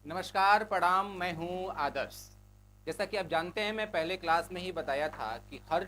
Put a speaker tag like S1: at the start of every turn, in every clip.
S1: नमस्कार, प्रणाम। मैं हूं आदर्श। जैसा कि आप जानते हैं, मैं पहले क्लास में ही बताया था कि हर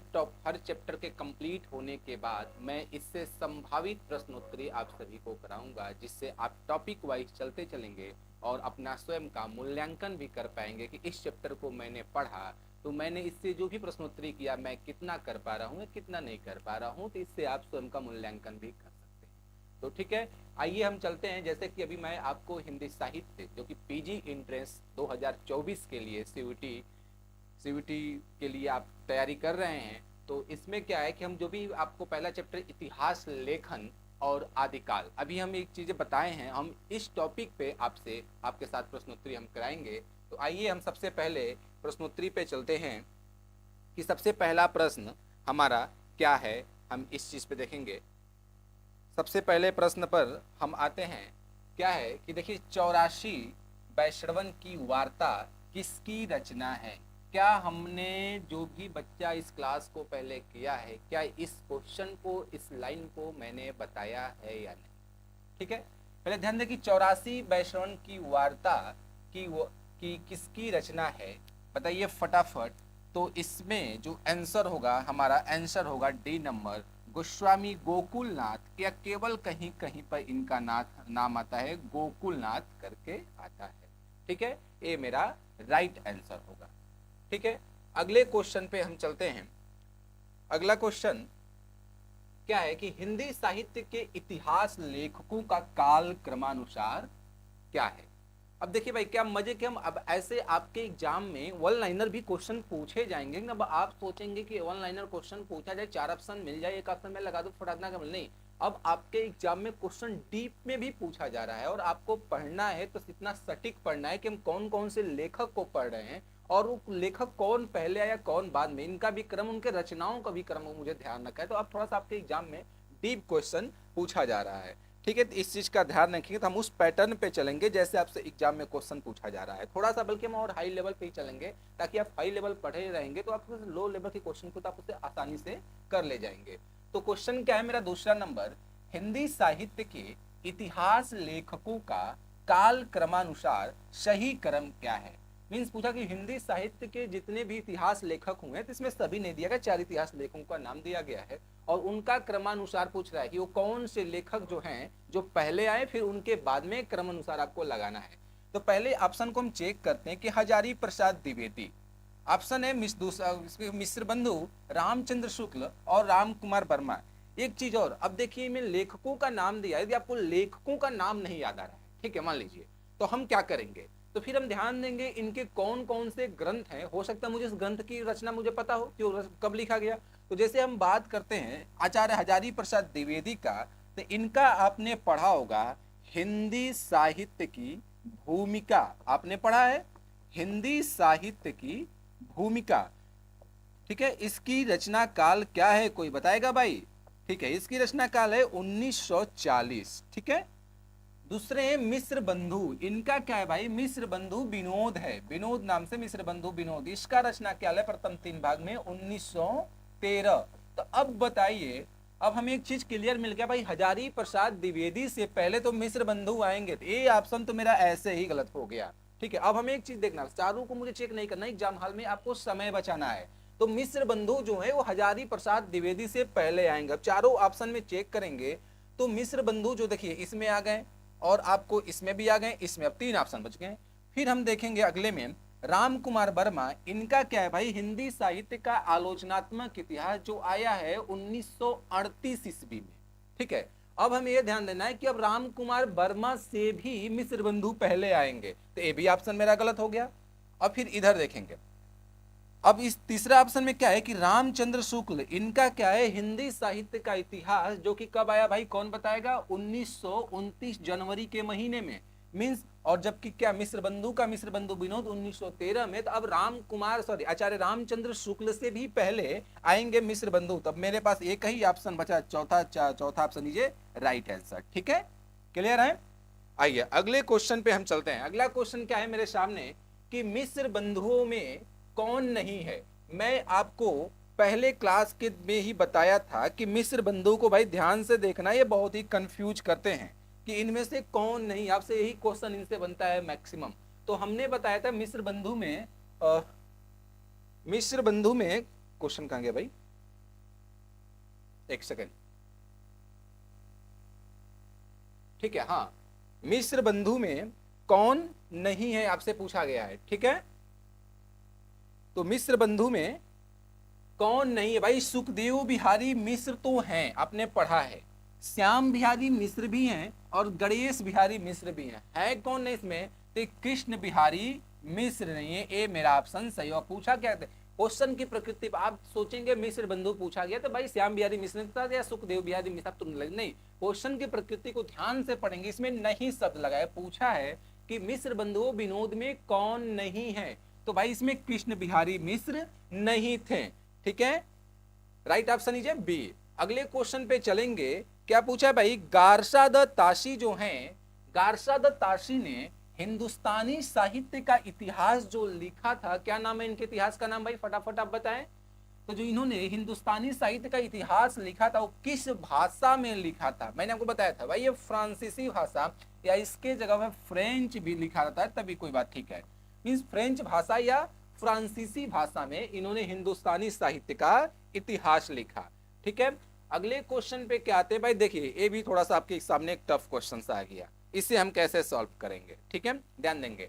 S1: चैप्टर के कंप्लीट होने के बाद मैं इससे संभावित प्रश्नोत्तरी आप सभी को कराऊंगा, जिससे आप टॉपिक वाइज चलते चलेंगे और अपना स्वयं का मूल्यांकन भी कर पाएंगे कि इस चैप्टर को मैंने पढ़ा तो मैंने इससे जो भी प्रश्नोत्तरी किया मैं कितना कर पा रहा हूँ, कितना नहीं कर पा रहा हूँ। तो इससे आप स्वयं का मूल्यांकन भी कर सकते हैं। तो ठीक है, आइए हम चलते हैं। जैसे कि अभी मैं आपको हिंदी साहित्य जो कि पीजी एंट्रेंस 2024 के लिए सीयूटी के लिए आप तैयारी कर रहे हैं, तो इसमें क्या है कि हम जो भी आपको पहला चैप्टर इतिहास लेखन और आदिकाल, अभी हम एक चीज़ें बताए हैं, हम इस टॉपिक पे आपसे आपके साथ प्रश्नोत्तरी हम कराएंगे। तो आइए हम सबसे पहले प्रश्नोत्तरी पे चलते हैं कि सबसे पहला प्रश्न हमारा क्या है, हम इस चीज़ पे देखेंगे। सबसे पहले प्रश्न पर हम आते हैं। क्या है कि देखिए, 84 वैष्णवन की वार्ता किसकी रचना है? क्या हमने जो भी बच्चा इस क्लास को पहले किया है, क्या इस क्वेश्चन को, इस लाइन को मैंने बताया है या नहीं? ठीक है, पहले ध्यान दें कि 84 वैष्णवन की वार्ता की किसकी रचना है, बताइए फटाफट। तो इसमें जो आंसर होगा, हमारा आंसर होगा डी नंबर, गोस्वामी गोकुलनाथ, या केवल कहीं कहीं पर इनका नाम आता है गोकुलनाथ करके आता है। ठीक है, ये मेरा राइट आंसर होगा। ठीक है, अगले क्वेश्चन पे हम चलते हैं। अगला क्वेश्चन क्या है कि हिंदी साहित्य के इतिहास लेखकों का काल क्रमानुसार क्या है? अब देखिए भाई, क्या मजे के हम अब ऐसे आपके एग्जाम में वन लाइनर भी क्वेश्चन पूछे जाएंगे। अब आप सोचेंगे कि वन लाइनर क्वेश्चन पूछा जाए, 4 ऑप्शन मिल जाए, एक ऑप्शन में लगा दो फटाना का मिल, नहीं। अब आपके एग्जाम में क्वेश्चन डीप में भी पूछा जा रहा है और आपको पढ़ना है तो इतना सटीक पढ़ना है कि हम कौन कौन से लेखक को पढ़ रहे हैं और वो लेखक कौन पहले आया कौन बाद में, इनका भी क्रम, उनके रचनाओं का भी क्रम मुझे ध्यान रखा है। तो अब थोड़ा सा आपके एग्जाम में डीप क्वेश्चन पूछा जा रहा है। ठीक है, तो इस चीज का ध्यान रखेंगे। तो हम उस पैटर्न पे चलेंगे जैसे आपसे एग्जाम में क्वेश्चन पूछा जा रहा है, थोड़ा सा, बल्कि हम और हाई लेवल पे ही चलेंगे, ताकि आप हाई लेवल पढ़े रहेंगे तो आप लो लेवल के क्वेश्चन को तो आप उसे आसानी से कर ले जाएंगे। तो क्वेश्चन क्या है मेरा? दूसरा नंबर, हिंदी साहित्य के इतिहास लेखकों का काल क्रमानुसार सही क्रम क्या है? मीन्स पूछा कि हिंदी साहित्य के जितने भी इतिहास लेखक हुए, तो इसमें सभी नहीं दिया गया, 4 इतिहास लेखकों का नाम दिया गया है और उनका क्रमानुसार पूछ रहा है कि वो कौन से लेखक जो हैं जो पहले आए, फिर उनके बाद में क्रम अनुसार आपको लगाना है। तो पहले ऑप्शन को हम चेक करते हैं कि हजारी प्रसाद द्विवेदी। ऑप्शन है मिश्र बंधु, रामचंद्र शुक्ल और राम कुमार वर्मा। एक चीज और, अब देखिए मैं लेखकों का नाम दिया, यदि आपको लेखकों का नाम नहीं याद आ रहा है, ठीक है, मान लीजिए, तो हम क्या करेंगे? तो फिर हम ध्यान देंगे इनके कौन कौन से ग्रंथ हैं। हो सकता है मुझे इस ग्रंथ की रचना मुझे पता हो कि कब लिखा गया। तो जैसे हम बात करते हैं आचार्य हजारी प्रसाद द्विवेदी का, तो इनका आपने पढ़ा होगा हिंदी साहित्य की भूमिका, आपने पढ़ा है हिंदी साहित्य की भूमिका। ठीक है, इसकी रचना काल क्या है, कोई बताएगा भाई? ठीक है, इसकी रचना काल है 1940। ठीक है, दूसरे हैं मिश्र बंधु, इनका क्या है भाई? मिश्र बंधु विनोद है, विनोद नाम से मिश्र बंधु विनोद, इसका रचना क्या है? प्रथम 3 भाग में 1913। तो अब बताइए, अब हमें एक चीज क्लियर मिल गया भाई, हजारी प्रसाद द्विवेदी से पहले तो मिश्र बंधु आएंगे। तो ये ऑप्शन तो मेरा ऐसे ही गलत हो गया। ठीक है, अब हमें एक चीज देखना, चारों को मुझे चेक नहीं करना, एग्जाम हॉल में आपको समय बचाना है। तो मिश्र बंधु जो है वो हजारी प्रसाद द्विवेदी से पहले आएंगे। अब चारों ऑप्शन में चेक करेंगे तो मिश्र बंधु जो देखिए इसमें आ गए और आपको इसमें भी आ गए, इसमें अब 3 ऑप्शन बच गए। फिर हम देखेंगे अगले में राम कुमार वर्मा, इनका क्या है भाई? हिंदी साहित्य का आलोचनात्मक इतिहास जो आया है 1938 ईस्वी में। ठीक है, अब हमें यह ध्यान देना है कि अब राम कुमार वर्मा से भी मिश्र बंधु पहले आएंगे, तो ये भी ऑप्शन मेरा गलत हो गया। अब फिर इधर देखेंगे, अब इस तीसरा ऑप्शन में क्या है कि रामचंद्र शुक्ल, इनका क्या है? हिंदी साहित्य का इतिहास, जो कि कब आया भाई, कौन बताएगा? 1929 जनवरी के महीने में। मींस, और जबकि क्या मिश्र बंधु का मिश्र बंधु विनोद 1913 में। तो अब आचार्य रामचंद्र शुक्ल से भी पहले आएंगे मिश्र बंधु। तब मेरे पास एक ही ऑप्शन बचा, चौथा ऑप्शन लीजिए राइट आंसर। ठीक है, क्लियर है? आइए अगले क्वेश्चन पे हम चलते हैं। अगला क्वेश्चन क्या है मेरे सामने कि मिश्र बंधुओं में कौन नहीं है? मैं आपको पहले क्लास के में ही बताया था कि मिश्र बंधु को भाई ध्यान से देखना, ये बहुत ही कंफ्यूज करते हैं कि इनमें से कौन नहीं, आपसे यही क्वेश्चन इनसे बनता है मैक्सिमम। तो हमने बताया था मिस्र बंधु में मिस्र बंधु में क्वेश्चन कहां गया भाई, एक सेकेंड, ठीक है, हाँ, मिस्र बंधु में कौन नहीं है आपसे पूछा गया है, ठीक है। तो मिस्र बंधु में कौन नहीं है भाई, सुखदेव बिहारी मिश्र तो हैं, आपने पढ़ा है, श्याम बिहारी मिश्र भी हैं और गणेश बिहारी मिश्र भी हैं, है कौन नहीं इसमें, तो कृष्ण बिहारी मिश्र नहीं है। ए मेरा ऑप्शन सही। और पूछा क्या, क्वेश्चन की प्रकृति आप सोचेंगे मिश्र बंधु पूछा गया तो भाई श्याम बिहारी मिश्र था या सुखदेव बिहारी मिश्र, तो नहीं, क्वेश्चन की प्रकृति को ध्यान से पढ़ेंगे, इसमें नहीं शब्द लगाया, पूछा है कि मिश्र बंधुओं विनोद में कौन नहीं है, तो भाई इसमें कृष्ण बिहारी मिश्र नहीं थे, ठीक है, राइट ऑप्शन इज बी। अगले क्वेश्चन पे चलेंगे, क्या पूछा है भाई, गारसा द ताशी जो हैं, गारसा द ताशी ने हिंदुस्तानी साहित्य का इतिहास जो लिखा था, क्या नाम है इनके इतिहास का नाम भाई, फटाफट आप बताएं। तो जो इन्होंने हिंदुस्तानी साहित्य का इतिहास लिखा था वो किस भाषा में लिखा था, मैंने आपको बताया था भाई ये फ्रांसीसी भाषा या इसके जगह में फ्रेंच भी लिखा रहता है तभी कोई बात, ठीक है, मीन्स फ्रेंच भाषा या फ्रांसीसी भाषा में इन्होंने हिंदुस्तानी साहित्य का इतिहास लिखा, ठीक है। अगले क्वेश्चन पे क्या आते हैं भाई, देखिए ये भी थोड़ा सा आपके सामने एक टफ क्वेश्चन आ गया, इसे हम कैसे सॉल्व करेंगे, ठीक है, ध्यान देंगे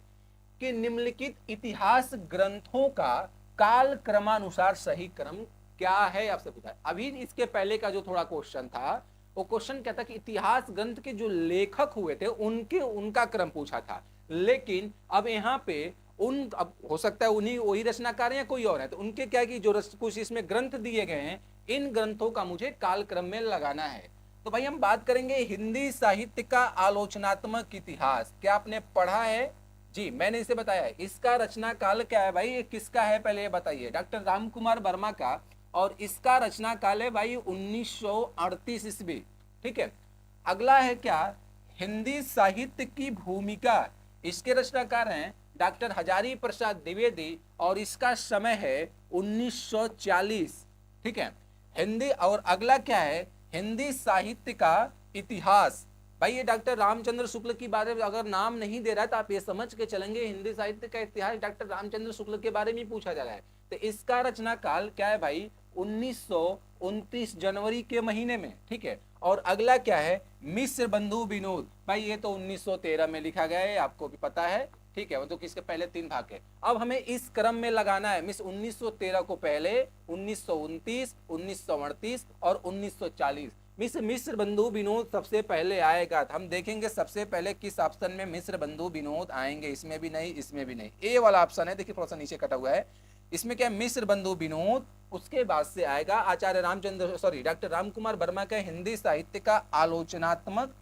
S1: कि निम्नलिखित इतिहास ग्रंथों का काल क्रमानुसार सही क्रम क्या है, आपसे पूछा। अभी इसके पहले का जो थोड़ा क्वेश्चन था वो क्वेश्चन क्या था कि इतिहास ग्रंथ के जो लेखक हुए थे उनका क्रम पूछा था, लेकिन अब यहाँ पे अब हो सकता है उन्हीं वही रचनाकार या कोई और है, तो उनके क्या कि जो कुछ इसमें ग्रंथ दिए गए हैं इन ग्रंथों का मुझे काल क्रम में लगाना है। तो भाई हम बात करेंगे हिंदी साहित्य का आलोचनात्मक इतिहास, क्या आपने पढ़ा है जी, मैंने इसे बताया है, इसका रचना काल क्या है भाई, ये किसका है पहले ये बताइए, डॉक्टर रामकुमार वर्मा का, और इसका रचना काल है भाई 1938 ईस्वी, ठीक है। अगला है क्या, हिंदी साहित्य की भूमिका, इसके रचनाकार हैं डॉक्टर हजारी प्रसाद द्विवेदी और इसका समय है 1940, ठीक है। हिंदी, और अगला क्या है, हिंदी साहित्य का इतिहास, भाई ये डॉक्टर रामचंद्र शुक्ल की बारे में अगर नाम नहीं दे रहा है तो आप ये समझ के चलेंगे हिंदी साहित्य का इतिहास डॉक्टर रामचंद्र शुक्ल के बारे में पूछा जा रहा है, तो इसका रचना काल क्या है भाई 1929 जनवरी के महीने में, ठीक है। और अगला क्या है, मिस्र बंधु विनोद, भाई ये तो 1913 में लिखा गया है, आपको भी पता है, ठीक है, वो तो किसके पहले 3 भाग है। अब हमें इस क्रम में लगाना है, मिस 1913 को पहले, 1929, 1938 और 1940, मिस्र बंधु विनोद सबसे पहले आएगा। हम देखेंगे सबसे पहले किस ऑप्शन में मिस्र बंधु विनोद आएंगे, इसमें भी नहीं, इसमें भी नहीं, ए वाला ऑप्शन है, देखिए थोड़ा सा नीचे कटा हुआ है, इसमें क्या मिस्र बंधु विनोद, उसके बाद से आएगा आचार्य रामचंद्र सॉरी डॉक्टर रामकुमार वर्मा का हिंदी साहित्य का आलोचनात्मक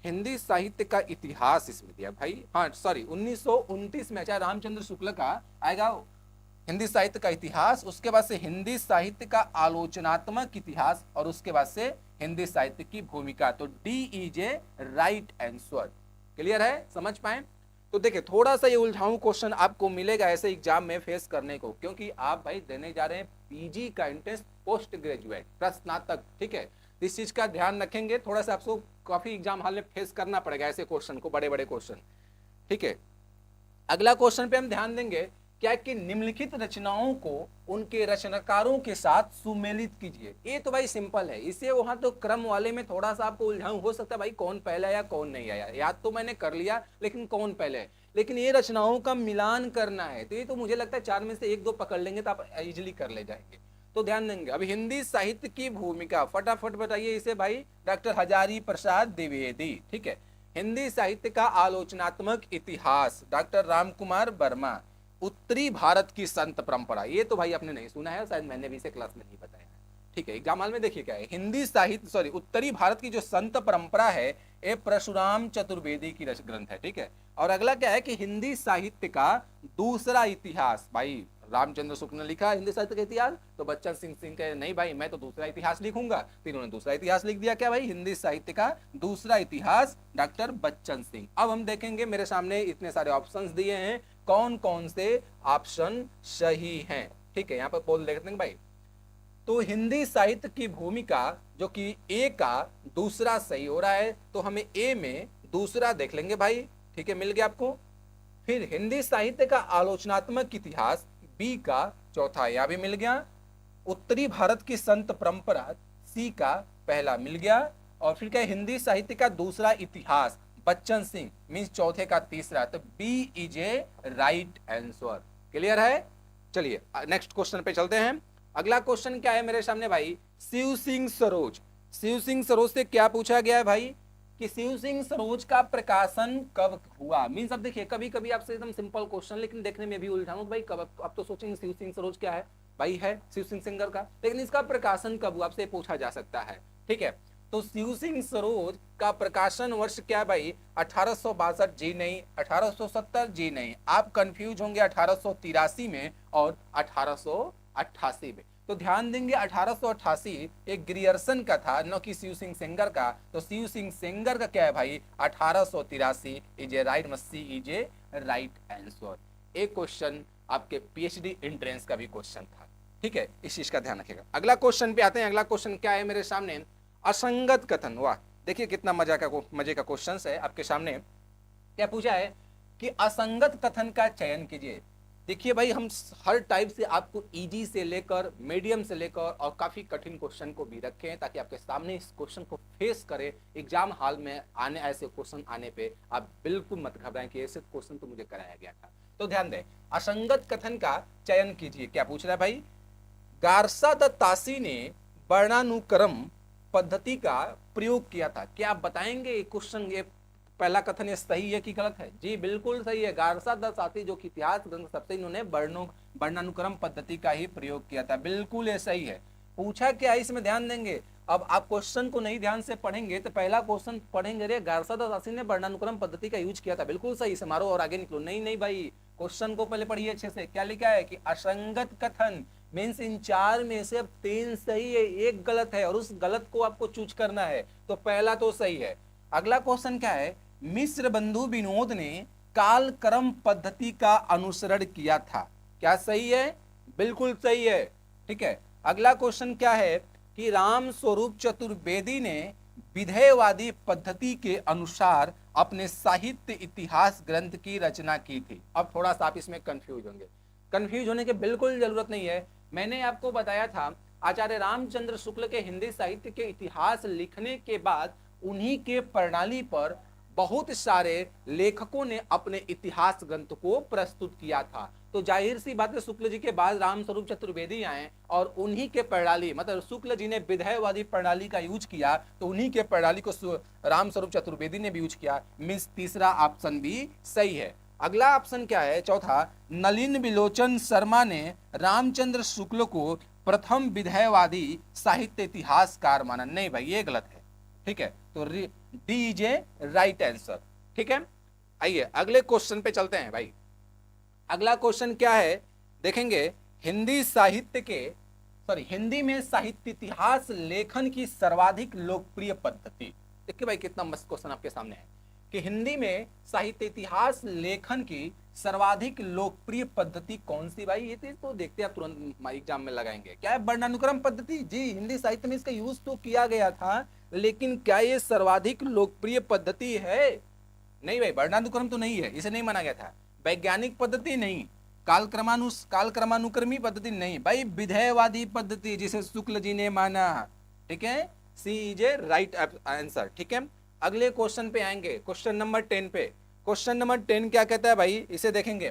S1: हिंदी साहित्य का इतिहास इसमें दिया भाई, हाँ सॉरी 1929 में आचार्य रामचंद्र शुक्ल का आएगा हिंदी साहित्य का इतिहास, उसके बाद से हिंदी साहित्य का आलोचनात्मक इतिहास और उसके बाद से हिंदी साहित्य की भूमिका, तो D is a right answer. Clear है, समझ पाए। तो देखिए थोड़ा सा ये उलझाऊ क्वेश्चन आपको मिलेगा ऐसे एग्जाम में फेस करने को, क्योंकि आप भाई देने जा रहे हैं पीजी का एंट्रेंस पोस्ट ग्रेजुएट स्नातक, ठीक है, इस चीज का ध्यान रखेंगे, थोड़ा सा आपको काफी एग्जाम हॉल में फेस करना पड़ेगा ऐसे क्वेश्चन को, बड़े बड़े क्वेश्चन, ठीक है। अगला क्वेश्चन पे हम ध्यान देंगे क्या कि निम्नलिखित रचनाओं को उनके रचनाकारों के साथ सुमेलित कीजिए। ये तो भाई सिंपल है, इसे वहां तो क्रम वाले में थोड़ा सा आपको उलझाऊ हो सकता है भाई कौन पहले आया कौन नहीं आया, याद तो मैंने कर लिया लेकिन कौन पहले है, लेकिन ये रचनाओं का मिलान करना है, तो ये तो मुझे लगता है 4 में से 1-2 पकड़ लेंगे तो आप इजिली कर ले जाएंगे, तो ध्यान देंगे। अब हिंदी साहित्य की भूमिका फटाफट बताइए इसे भाई, डॉक्टर हजारी प्रसाद द्विवेदी, ठीक है। हिंदी साहित्य का आलोचनात्मक इतिहास डॉक्टर रामकुमार वर्मा। उत्तरी भारत की संत परंपरा, ये तो भाई आपने नहीं सुना है, शायद मैंने भी इसे क्लास में नहीं बताया, ठीक है। एग्जाम हॉल में देखिए क्या है, हिंदी साहित्य उत्तरी भारत की जो संत परंपरा है ये परशुराम चतुर्वेदी की ग्रंथ है, ठीक है। और अगला क्या है कि हिंदी साहित्य का दूसरा इतिहास, भाई रामचंद्र शुक्ल ने लिखा हिंदी साहित्य का इतिहास, तो बच्चन सिंह कहे नहीं भाई मैं तो दूसरा इतिहास लिखूंगा, तो इन्होंने दूसरा इतिहास लिख दिया, क्या भाई हिंदी साहित्य का दूसरा इतिहास डॉक्टर बच्चन सिंह। अब हम देखेंगे मेरे सामने इतने सारे ऑप्शंस दिए हैं, कौन कौन से ऑप्शन सही हैं, ठीक है, यहाँ पर बोल देखते हैं भाई। तो हिंदी साहित्य की भूमिका जो कि ए का दूसरा सही हो रहा है, तो हमें ए में दूसरा देख लेंगे भाई, ठीक है, मिल गया आपको। फिर हिंदी साहित्य का आलोचनात्मक इतिहास, बी का चौथा, यहां भी मिल गया। उत्तरी भारत की संत परंपरा, सी का पहला मिल गया। और फिर क्या, हिंदी साहित्य का दूसरा इतिहास, बच्चन सिंह, मीन्स चौथे का तीसरा, तो B is a right answer. Clear है? चलिए नेक्स्ट क्वेश्चन पे चलते हैं। अगला क्वेश्चन क्या है मेरे सामने भाई, शिव सिंह सरोज। शिव सिंह सरोज से क्या पूछा गया है भाई कि शिव सिंह सरोज का प्रकाशन कब हुआ। मीन्स अब देखिए, कभी कभी आपसे एकदम सिंपल क्वेश्चन लेकिन देखने में भी उलझाऊं भाई, कब अब तो सोचेंगे शिव सिंह सरोज क्या है भाई, है शिव सिंह सिंगर का, लेकिन इसका प्रकाशन कब हुआ आपसे पूछा जा सकता है। ठीक है, तो शिव सिंह सरोज का प्रकाशन वर्ष क्या भाई, 1862 जी नहीं, 1870 जी नहीं, आप कंफ्यूज होंगे 1883 में और 1888 में। तो ध्यान देंगे 1888 एक ग्रियर्सन का था, न कि शिव सिंह सेंगर का। तो शिव सिंह सेंगर का क्या है भाई, 1883 is a right, C is a right answer. एक क्वेश्चन आपके पीएचडी एंट्रेंस का भी क्वेश्चन था। ठीक है, इस चीज का ध्यान रखिएगा। अगला क्वेश्चन पे आते हैं। अगला क्वेश्चन क्या है मेरे सामने, असंगत कथन। वाह, देखिए कितना मजे का क्वेश्चन है आपके सामने। क्या पूछा है कि असंगत कथन का चयन कीजिए। देखिए भाई, हम हर टाइप से आपको इजी से लेकर मीडियम से लेकर और काफी कठिन क्वेश्चन को भी रखे हैं, ताकि आपके सामने इस क्वेश्चन को फेस करें एग्जाम हॉल में आने, ऐसे क्वेश्चन आने पे आप बिल्कुल मत घबराएं कि ऐसे क्वेश्चन तो मुझे कराया गया था। तो ध्यान दें, असंगत कथन का चयन कीजिए। क्या पूछ रहा है भाई, गारसा द तासी ने वर्णानुक्रम पद्धति का प्रयोग किया था। क्या आप बताएंगे क्वेश्चन, ये पहला कथन ये सही है कि गलत है? जी बिल्कुल सही है। गारसा द तासी जो कि इतिहास ग्रंथ सबसे, इन्होंने वर्णानुक्रम पद्धति का ही प्रयोग किया था। बिल्कुल ये सही है। पूछा क्या है इसमें, ध्यान देंगे। अब आप क्वेश्चन को नहीं ध्यान से पढ़ेंगे तो पहला क्वेश्चन पढ़ेंगे, रे गारसा द तासी ने वर्णानुक्रम पद्धति का यूज किया था, बिल्कुल सही से मारो और आगे निकलो। नहीं नहीं भाई, क्वेश्चन को पहले पढ़िए अच्छे से। क्या लिखा है कि असंगत कथन मीन्स इन चार में से अब 3 सही है, एक गलत है, और उस गलत को आपको चूज करना है। तो पहला तो सही है। अगला क्वेश्चन क्या है, मिश्र बंधु विनोद ने कालक्रम पद्धति का अनुसरण किया था। क्या सही है? बिल्कुल सही है। ठीक है, अगला क्वेश्चन क्या है कि राम स्वरूप चतुर्वेदी ने विधेयवादी पद्धति के अनुसार अपने साहित्य इतिहास ग्रंथ की रचना की थी। अब थोड़ा सा आप इसमें कंफ्यूज होंगे, कंफ्यूज होने की बिल्कुल जरूरत नहीं है। मैंने आपको बताया था आचार्य रामचंद्र शुक्ल के हिंदी साहित्य के इतिहास लिखने के बाद उन्हीं के प्रणाली पर बहुत सारे लेखकों ने अपने इतिहास ग्रंथ को प्रस्तुत किया था। तो जाहिर सी बात है, शुक्ल जी के बाद रामस्वरूप चतुर्वेदी आए और उन्हीं के प्रणाली, मतलब शुक्ल जी ने विधेयवादी प्रणाली का यूज किया, तो उन्हीं के प्रणाली को रामस्वरूप चतुर्वेदी ने भी यूज किया। मीन्स तीसरा ऑप्शन भी सही है। अगला ऑप्शन क्या है, चौथा, नलिन विलोचन शर्मा ने रामचंद्र शुक्ल को प्रथम विधेयवादी साहित्य इतिहासकार माना। नहीं भाई, ये गलत है। ठीक है, तो D is a right answer. ठीक है, आइए अगले क्वेश्चन पे चलते हैं भाई। अगला क्वेश्चन क्या है देखेंगे, हिंदी में साहित्य इतिहास लेखन की सर्वाधिक लोकप्रिय पद्धति। देखिए भाई, कितना मस्त क्वेश्चन आपके सामने है कि हिंदी में साहित्य इतिहास लेखन की सर्वाधिक लोकप्रिय पद्धति कौन सी भाई। ये तो देखते हैं आप तुरंत एग्जाम में लगाएंगे। क्या है? वर्णानुक्रम पद्धति। जी, हिंदी साहित्य में इसका यूज तो किया गया था, लेकिन क्या ये सर्वाधिक लोकप्रिय पद्धति है? नहीं भाई, वर्णानुक्रम तो नहीं है, इसे नहीं माना गया था। वैज्ञानिक पद्धति नहीं, कालक्रमानुक्रमी पद्धति नहीं भाई, विधेयवादी पद्धति जिसे शुक्ल जी ने माना। ठीक है, सी इज ए राइट आंसर। ठीक है, अगले क्वेश्चन पे आएंगे, क्वेश्चन नंबर 10 पे। क्वेश्चन नंबर 10 क्या कहता है भाई, इसे देखेंगे।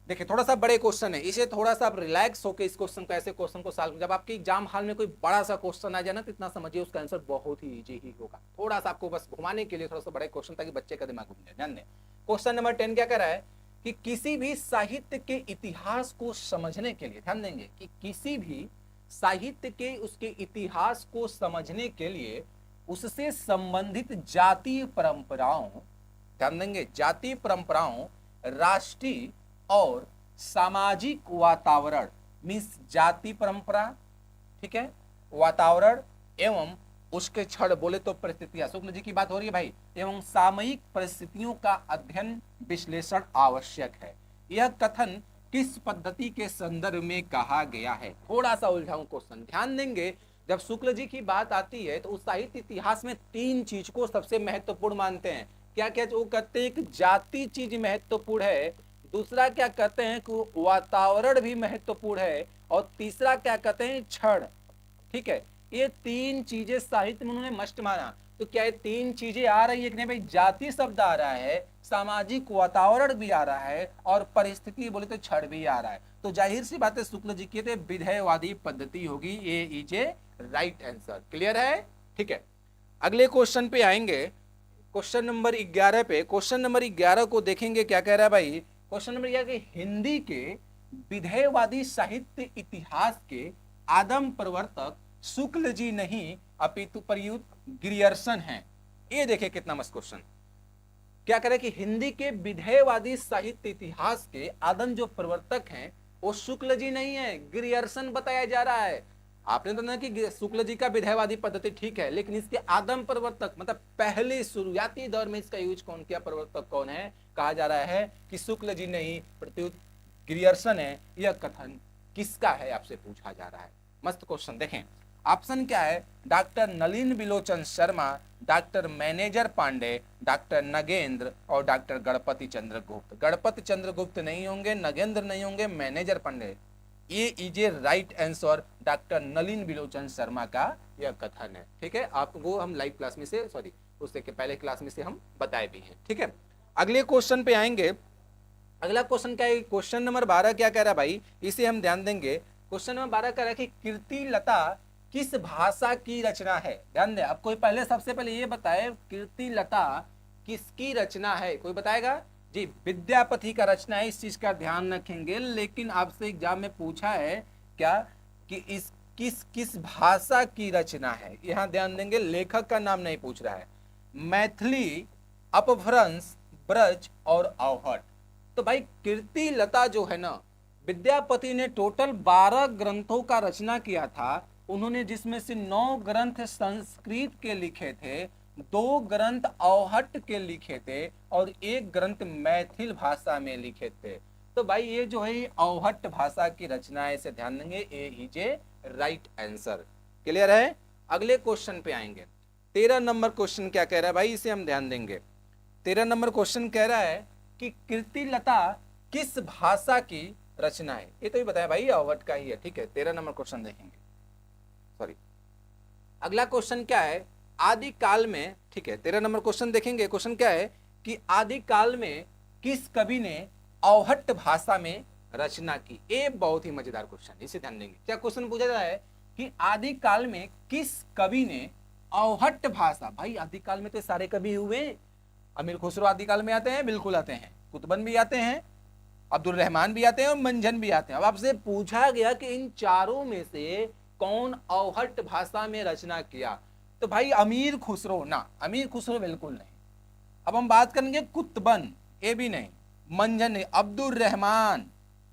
S1: देखिए थोड़ा सा बड़े क्वेश्चन है, इसे थोड़ा सा आप रिलैक्स होकर इस क्वेश्चन को, ऐसे क्वेश्चन को सॉल्व, जब आपके एग्जाम हॉल में कोई बड़ा सा क्वेश्चन आ जाए ना, तो इतना समझिए उसका आंसर बहुत ही इजी ही होगा। थोड़ा सा आपको बस घुमाने के लिए थोड़ा सा बड़े क्वेश्चन, ताकि बच्चे का दिमाग घूम जाए। ध्यान दें, क्वेश्चन नंबर 10 क्या कह रहा है कि किसी भी साहित्य के इतिहास को समझने के लिए, ध्यान देंगे कि किसी भी साहित्य के उसके इतिहास को समझने के लिए उससे संबंधित जातीय परंपराओं, ध्यान देंगे जातीय परंपराओं, राष्ट्रीय और सामाजिक वातावरण, मीन्स जाति परंपरा, ठीक है, वातावरण एवं उसके क्षण, बोले तो परिस्थितियां, शुक्ल जी की बात हो रही है भाई, एवं सामयिक परिस्थितियों का अध्ययन विश्लेषण आवश्यक है। यह कथन किस पद्धति के संदर्भ में कहा गया है? थोड़ा सा उलझाऊं क्वेश्चन, ध्यान देंगे। जब शुक्ल जी की बात आती है तो उस साहित्य इतिहास में 3 चीज को सबसे महत्वपूर्ण मानते हैं। क्या क्या? वो कहते हैं कि जाति चीज महत्वपूर्ण है, दूसरा क्या कहते हैं कि वातावरण भी महत्वपूर्ण है, और तीसरा क्या कहते हैं? क्षण। ठीक है, ये 3 चीजें साहित्य में उन्होंने मस्ट माना। तो क्या ये 3 चीजें आ रही है कि नहीं भाई? जाति शब्द आ रहा है, सामाजिक वातावरण भी आ रहा है, और परिस्थिति बोले तो क्षण भी आ रहा है। तो जाहिर सी बात है शुक्ल जी की विधेयवादी पद्धति होगी, ये is a right answer. Clear है? ठीक है, अगले क्वेश्चन पे आएंगे, क्वेश्चन नंबर 11 पे। क्वेश्चन नंबर 11 को देखेंगे क्या कह रहा है भाई। क्वेश्चन नंबर 11 कि हिंदी के विधेयवादी साहित्य इतिहास के आदम प्रवर्तक शुक्ल जी नहीं अपितु प्रयुक्त ग्रियर्सन हैं। ये देखिए कितना मस्त क्वेश्चन। क्या कह रहे कि हिंदी के विधेयवादी साहित्य इतिहास के आदम जो प्रवर्तक हैं वो शुक्ल जी नहीं है, ग्रियर्सन बताया जा रहा है। आपने तो ना कि शुक्ल जी का विधेयवादी पद्धति ठीक है, लेकिन इसके आदम प्रवर्तक मतलब पहले शुरुआती दौर में इसका यूज कौन किया, प्रवर्तक कौन है, कहा जा रहा है कि शुक्ल जी नहीं प्रत्युत ग्रियर्सन है। यह कथन किसका है आपसे पूछा जा रहा है। मस्त क्वेश्चन। देखें ऑप्शन क्या है, doctor Nalin Bilochan Sharma, doctor manager Pandey, doctor Nagendra और डॉक्टर गणपति चंद्र गुप्त। गणपति चंद्र गुप्त नहीं होंगे, नगेंद्र नहीं होंगे, मैनेजर पांडे। ये is a right answer, doctor Nalin Bilochan Sharma का यह कथन है। ठीक है, आपको हम लाइव क्लास में से सॉरी उससे के पहले क्लास में से हम बताए भी हैं। ठीक है, अगले क्वेश्चन पे आएंगे। अगला क्वेश्चन क्या है, क्वेश्चन नंबर 12 क्या कह रहा है भाई, इसे हम ध्यान देंगे। क्वेश्चन नंबर 12 कह रहा है कि कीर्ति लता किस भाषा की रचना है। ध्यान दें, अब कोई पहले सबसे पहले ये बताए कीर्ति लता किसकी रचना है, कोई बताएगा? जी विद्यापति का रचना है, इस चीज का ध्यान रखेंगे। लेकिन आपसे एग्जाम में पूछा है क्या कि इस किस किस भाषा की रचना है, यहां ध्यान देंगे, लेखक का नाम नहीं पूछ रहा है। मैथिली, अपभ्रंश, ब्रज और अवहट। तो भाई कीर्ति लता जो है ना, विद्यापति ने टोटल 12 ग्रंथों का रचना किया था। उन्होंने जिसमें से 9 ग्रंथ संस्कृत के लिखे थे, 2 ग्रंथ अवहट के लिखे थे और 1 ग्रंथ मैथिल भाषा में लिखे थे। तो भाई ये जो है अवहट भाषा की रचना है, इसे ध्यान देंगे, A is a right answer. Clear है? अगले क्वेश्चन पे आएंगे। 13 नंबर क्वेश्चन क्या कह रहा है भाई, इसे हम ध्यान देंगे। 13 नंबर क्वेश्चन कह रहा है कि कीर्ति लता किस भाषा की रचना है। ये तो ही बताया भाई, अवहट का ही है। ठीक है, 13 नंबर क्वेश्चन देखेंगे, सॉरी। अगला क्वेश्चन क्या है, आदि काल में, ठीक है 13 नंबर क्वेश्चन देखेंगे। क्वेश्चन क्या है कि आदि काल में किस कवि ने अवहट भाषा में रचना की। ये बहुत ही मजेदार क्वेश्चन, इसे ध्यान देंगे। क्या क्वेश्चन पूछा जा रहा है कि आदि काल में किस कवि ने अवहट भाषा। भाई आदि काल में तो सारे कवि हुए, अमीर खुसरो आदि काल में आते हैं, बिल्कुल आते हैं, कुतुबन भी आते हैं, अब्दुल रहमान भी आते हैं और मंझन भी आते हैं। अब आपसे पूछा गया कि इन चारों में से कौन अवहट भाषा में रचना किया, तो भाई अमीर खुसरो ना, अमीर खुसरो बिल्कुल नहीं। अब हम बात करेंगे कुतुबन, ये भी नहीं, मंझन नहीं, अब्दुल रहमान